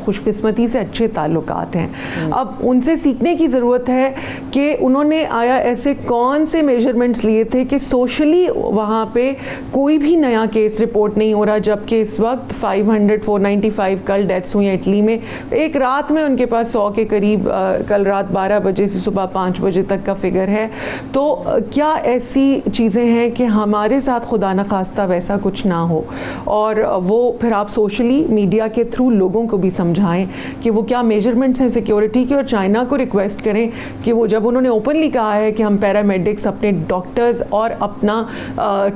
خوش قسمتی سے اچھے تعلقات ہیں. اب ان سے سیکھنے کی ضرورت ہے کہ انہوں نے آیا ایسے کون سے میجرمنٹس لیے تھے کہ سوشلی وہاں پہ کوئی بھی نیا کیس رپورٹ نہیں ہو رہا، جبکہ اس وقت 495 کل ڈیتھس ہوئی ہیں اٹلی میں. ایک رات میں ان کے پاس 100 کے قریب کل رات 12 بجے سے صبح 5 بجے تک کا فگر ہے. تو کیا ایسی چیزیں ہیں کہ ہمارے ساتھ خدا نخواستہ ویسا کچھ نہ ہو؟ اور وہ پھر آپ سوشلی میڈیا کے تھرو لوگوں کو بھی سمجھائیں کہ وہ کیا میجرمنٹس ہیں سیکیورٹی کے. اور چائنا کو ریکویسٹ کریں کہ وہ جب انہوں نے اوپنلی کہا ہے کہ ہم پیرامیڈکس، اپنے ڈاکٹرز اور اپنا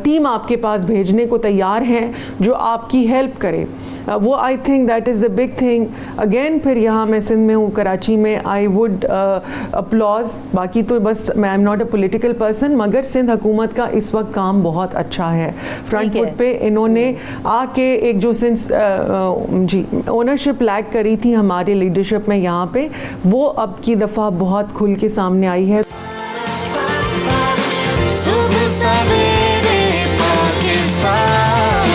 ٹیم آپ کے پاس بھیجنے کو تیار ہیں جو آپ کی ہیلپ کرے، وہ I think that is the big thing. Again پھر یہاں میں سندھ میں ہوں، کراچی میں، آئی وڈ اپلاز. باقی تو بس میں am not a political person, مگر سندھ حکومت کا اس وقت کام بہت اچھا ہے. فرنٹ فٹ پہ انہوں نے آ کے ایک جو سنس جی اونرشپ لیک کری تھی ہماری لیڈرشپ میں یہاں پہ، وہ اب کی دفعہ بہت کھل کے سامنے آئی ہے.
صبح سویرے پاکستان،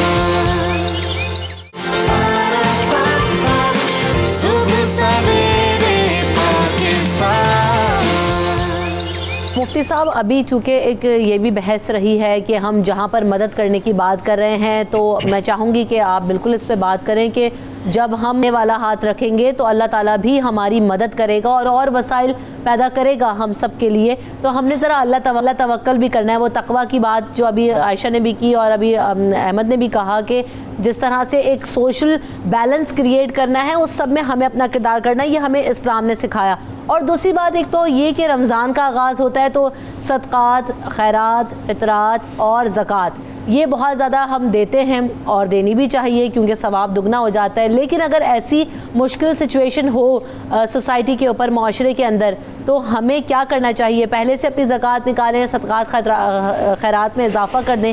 صبح سویرے پاکستان.
مفتی صاحب، ابھی چونکہ ایک یہ بھی بحث رہی ہے کہ ہم جہاں پر مدد کرنے کی بات کر رہے ہیں، تو میں چاہوں گی کہ آپ بالکل اس پہ بات کریں کہ جب ہم یہ والا ہاتھ رکھیں گے تو اللہ تعالیٰ بھی ہماری مدد کرے گا اور وسائل پیدا کرے گا ہم سب کے لیے. تو ہم نے ذرا اللہ توکل بھی کرنا ہے. وہ تقویٰ کی بات جو ابھی عائشہ نے بھی کی اور ابھی احمد نے بھی کہا کہ جس طرح سے ایک سوشل بیلنس کریٹ کرنا ہے، اس سب میں ہمیں اپنا کردار کرنا ہے، یہ ہمیں اسلام نے سکھایا. اور دوسری بات ایک تو یہ کہ رمضان کا آغاز ہوتا ہے تو صدقات، خیرات، فطرات اور زکوٰۃ یہ بہت زیادہ ہم دیتے ہیں اور دینی بھی چاہیے کیونکہ ثواب دگنا ہو جاتا ہے. لیکن اگر ایسی مشکل سچویشن ہو سوسائٹی کے اوپر، معاشرے کے اندر، تو ہمیں کیا کرنا چاہیے؟ پہلے سے اپنی زکوٰۃ نکالیں، صدقات خیرات میں اضافہ کر دیں.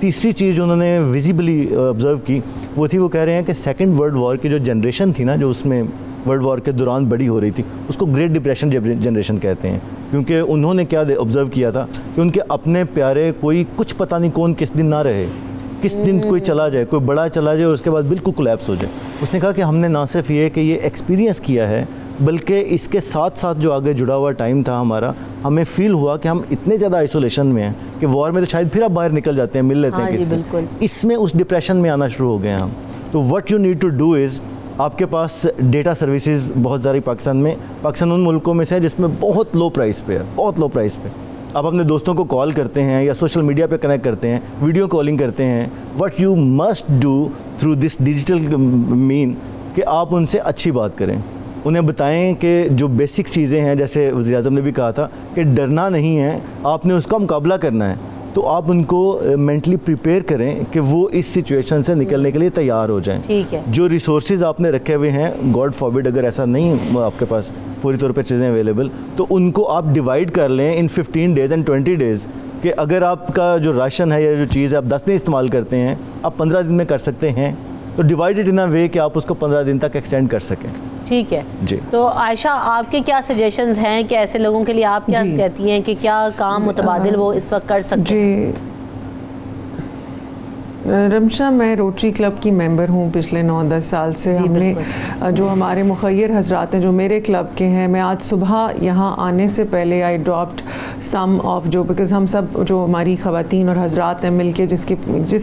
تیسری چیز جو انہوں نے ویزیبلی آبزرو کی وہ تھی، وہ کہہ رہے ہیں کہ سیکنڈ ورلڈ وار کی جو جنریشن تھی نا، جو اس میں ورلڈ وار کے دوران بڑی ہو رہی تھی، اس کو گریٹ ڈپریشن جنریشن کہتے ہیں، کیونکہ انہوں نے کیا آبزرو کیا تھا کہ ان کے اپنے پیارے کوئی کچھ پتہ نہیں کون کس دن نہ رہے، کس دن کوئی چلا جائے، کوئی بڑا چلا جائے اور اس کے بعد بالکل کولیپس ہو جائے۔ اس نے کہا کہ ہم نے نہ صرف یہ کہ یہ ایکسپیرینس کیا ہے، بلکہ اس کے ساتھ ساتھ جو آگے جڑا ہوا ٹائم تھا ہمارا، ہمیں فیل ہوا کہ ہم اتنے زیادہ آئسولیشن میں ہیں کہ وار میں تو شاید پھر آپ باہر نکل جاتے ہیں، مل لیتے ہیں کسی سے، اس میں اس ڈپریشن میں آنا شروع ہو گئے ہیں ہم۔ تو what you need to do is, آپ کے پاس ڈیٹا سروسز بہت ساری پاکستان ان ملکوں میں سے ہے جس میں بہت لو پرائس پہ ہے، بہت لو پرائس پہ آپ اپنے دوستوں کو کال کرتے ہیں یا سوشل میڈیا پہ کنیکٹ کرتے ہیں، ویڈیو کالنگ کرتے ہیں۔ What you must do through this digital mean کہ آپ ان سے اچھی بات کریں، انہیں بتائیں کہ جو بیسک چیزیں ہیں، جیسے وزیر اعظم نے بھی کہا تھا کہ ڈرنا نہیں ہے، آپ نے اس کا مقابلہ کرنا ہے، تو آپ ان کو مینٹلی پریپیئر کریں کہ وہ اس سچویشن سے نکلنے کے لیے تیار ہو جائیں۔
ٹھیک ہے، جو
ریسورسز آپ نے رکھے ہوئے ہیں، گاڈ فاربڈ اگر ایسا نہیں آپ کے پاس فوری طور پہ چیزیں اویلیبل، تو ان کو آپ ڈیوائڈ کر لیں ان 15 days اینڈ 20 days، کہ اگر آپ کا جو راشن ہے یا جو چیز ہے آپ 10 دن استعمال کرتے ہیں، آپ 15 دن میں کر سکتے ہیں، تو ڈیوائڈ اٹ ان اے وے کہ آپ اس کو 15 دن تک ایکسٹینڈ کر سکیں۔
ٹھیک ہے
جی۔
تو عائشہ، آپ کے کیا سجیشنز ہیں کہ ایسے لوگوں کے لیے آپ کیا کہتی ہیں کہ کیا کام متبادل وہ اس وقت کر سکتے ہیں؟
جی رمشا، میں روٹری کلب کی ممبر ہوں پچھلے 9-10 سال سے۔ ہم نے جو ہمارے مخیر حضرات ہیں جو میرے کلب کے ہیں، میں آج صبح یہاں آنے سے پہلے آئی ڈراپڈ سم آف جو بیکاز ہم سب جو ہماری خواتین اور حضرات ہیں مل کے جس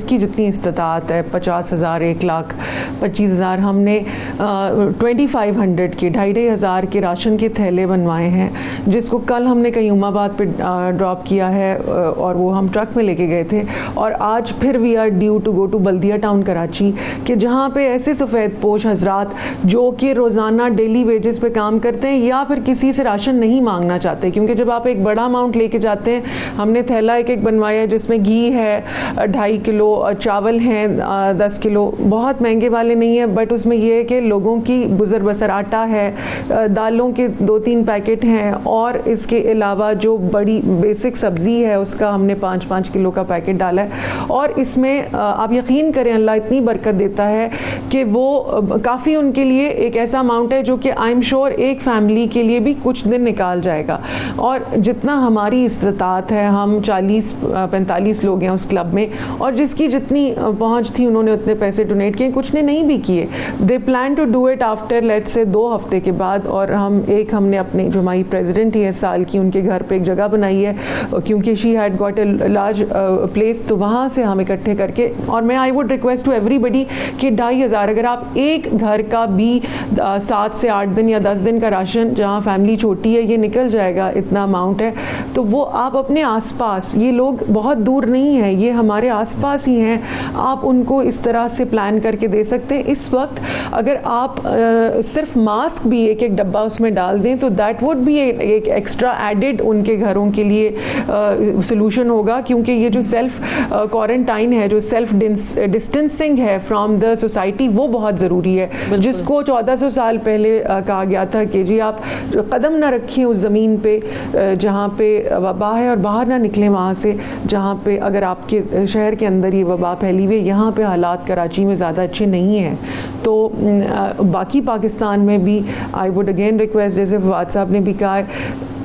کی جتنی استطاعت ہے 50,000 1,25,000 ہم نے 2,500 کے 2,500 کے راشن کے تھیلے بنوائے ہیں، جس کو کل ہم نے قیوم آباد پہ ڈراپ کیا ہے اور وہ ہم ٹرک میں لے کے گئے تھے، اور آج پھر we are due to go to Baldia town Karachi, کہ جہاں پہ ایسے سفید پوش حضرات جو کہ روزانہ ڈیلی ویجز پہ کام کرتے ہیں یا پھر کسی سے راشن نہیں مانگنا چاہتے، کیونکہ جب آپ ایک بڑا اماؤنٹ لے کے جاتے ہیں، ہم نے تھیلا ایک بنوایا ہے جس میں گھی ہے 2.5 کلو، چاول ہیں 10 کلو، بہت مہنگے والے نہیں ہیں، بٹ اس میں یہ ہے کہ لوگوں کی گزر بسر، آٹا ہے، دالوں کے 2-3 پیکٹ ہیں، اور اس کے علاوہ جو بڑی بیسک سبزی ہے اس کا ہم نے 5 کلو کا پیکٹ ڈالا ہے، اور اس میں آپ یقین کریں اللہ اتنی برکت دیتا ہے کہ وہ کافی ان کے لیے ایک ایسا اماؤنٹ ہے جو کہ آئی ایم شیور ایک فیملی کے لیے بھی کچھ دن نکال جائے گا۔ اور جتنا ہماری استطاعت ہے، ہم 40-45 لوگ ہیں اس کلب میں، اور جس کی جتنی پہنچ تھی انہوں نے اتنے پیسے ڈونیٹ کیے، کچھ نے نہیں بھی کیے۔ They plan to do it after late سے 2 ہفتے کے بعد، اور ہم نے اپنے جو ہماری پریزیڈنٹ ہی ہے سال کی، ان کے گھر پہ ایک جگہ بنائی ہے کیونکہ she had got a large place, تو وہاں سے ہم اکٹھے کر کے، اور میں I would request to everybody کہ 2,500 اگر آپ ایک گھر کا بھی 7 سے 8 دن یا 10 دن کا راشن، جہاں فیملی چھوٹی ہے، یہ نکل جائے گا، اتنا اماؤنٹ ہے، تو وہ آپ اپنے آس پاس، یہ لوگ بہت دور نہیں ہیں، یہ ہمارے آس پاس ہی ہیں، آپ ان کو اس طرح سے پلان کر کے دے سکتے ہیں۔ اس وقت اگر آپ صرف ماسک بھی ایک ڈبہ اس میں ڈال دیں تو دیٹ وڈ بھی ایک ایکسٹرا ایڈڈ ان کے گھروں کے لیے سولوشن ہوگا، کیونکہ یہ جو سیلف کوارنٹائن ہے، جو سیلف ڈسٹینسنگ ہے فرام دا سوسائٹی، وہ بہت ضروری ہے، جس کو 1400 سال پہلے کہا گیا تھا کہ جی آپ قدم نہ رکھیں اس زمین پہ جہاں پہ وبا ہے، اور باہر نہ نکلیں وہاں سے جہاں پہ اگر آپ کے شہر کے اندر یہ وبا پھیلی ہوئی ہے۔ یہاں پہ حالات کراچی میں زیادہ اچھے نہیں ہیں، تو باقی پاکستان میں بھی آئی ووڈ اگین ریکویسٹ، جیسے فواد صاحب نے بھی کہا ہے،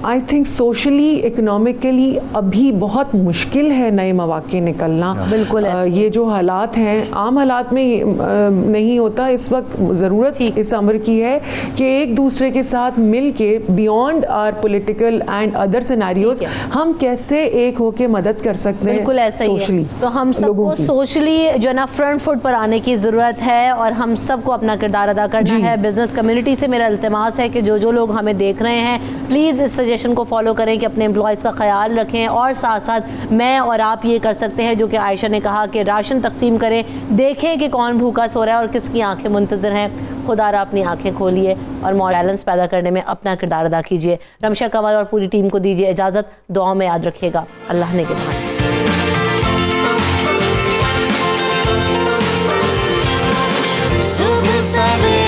آئی تھنک سوشلی اکنامکلی ابھی بہت مشکل ہے نئے مواقع نکلنا۔
بالکل
یہ جو حالات ہیں عام حالات میں نہیں ہوتا، اس وقت ضرورت اس امر کی ہے کہ ایک دوسرے کے ساتھ مل کے beyond our political and other scenarios ہم کیسے ایک ہو کے مدد کر سکتے ہیں۔
بالکل ایسا ہی ہے، تو ہم سب کو سوشلی جو نا فرنٹ فٹ پر آنے کی ضرورت ہے، اور ہم سب کو اپنا کردار ادا کرنا ہے۔ بزنس کمیونٹی سے میرا التماس ہے کہ جو لوگ ہمیں دیکھ رہے ہیں پلیز اس سجیشن کو فالو کریں کہ اپنے امپلائیز کا خیال رکھیں، اور ساتھ ساتھ میں اور آپ یہ کر سکتے ہیں جو کہ عائشہ نے کہا کہ راشن تقسیم کریں، دیکھیں کہ کون بھوکا سو رہا ہے اور کس کی آنکھیں منتظر ہیں۔ خدا را اپنی آنکھیں کھولیے اور بیلنس پیدا کرنے میں اپنا کردار ادا کیجیے۔ رمشا کنور اور پوری ٹیم کو دیجیے اجازت، دعاؤں میں یاد رکھیے گا۔ اللہ نے نگہبان۔
صبح سویرے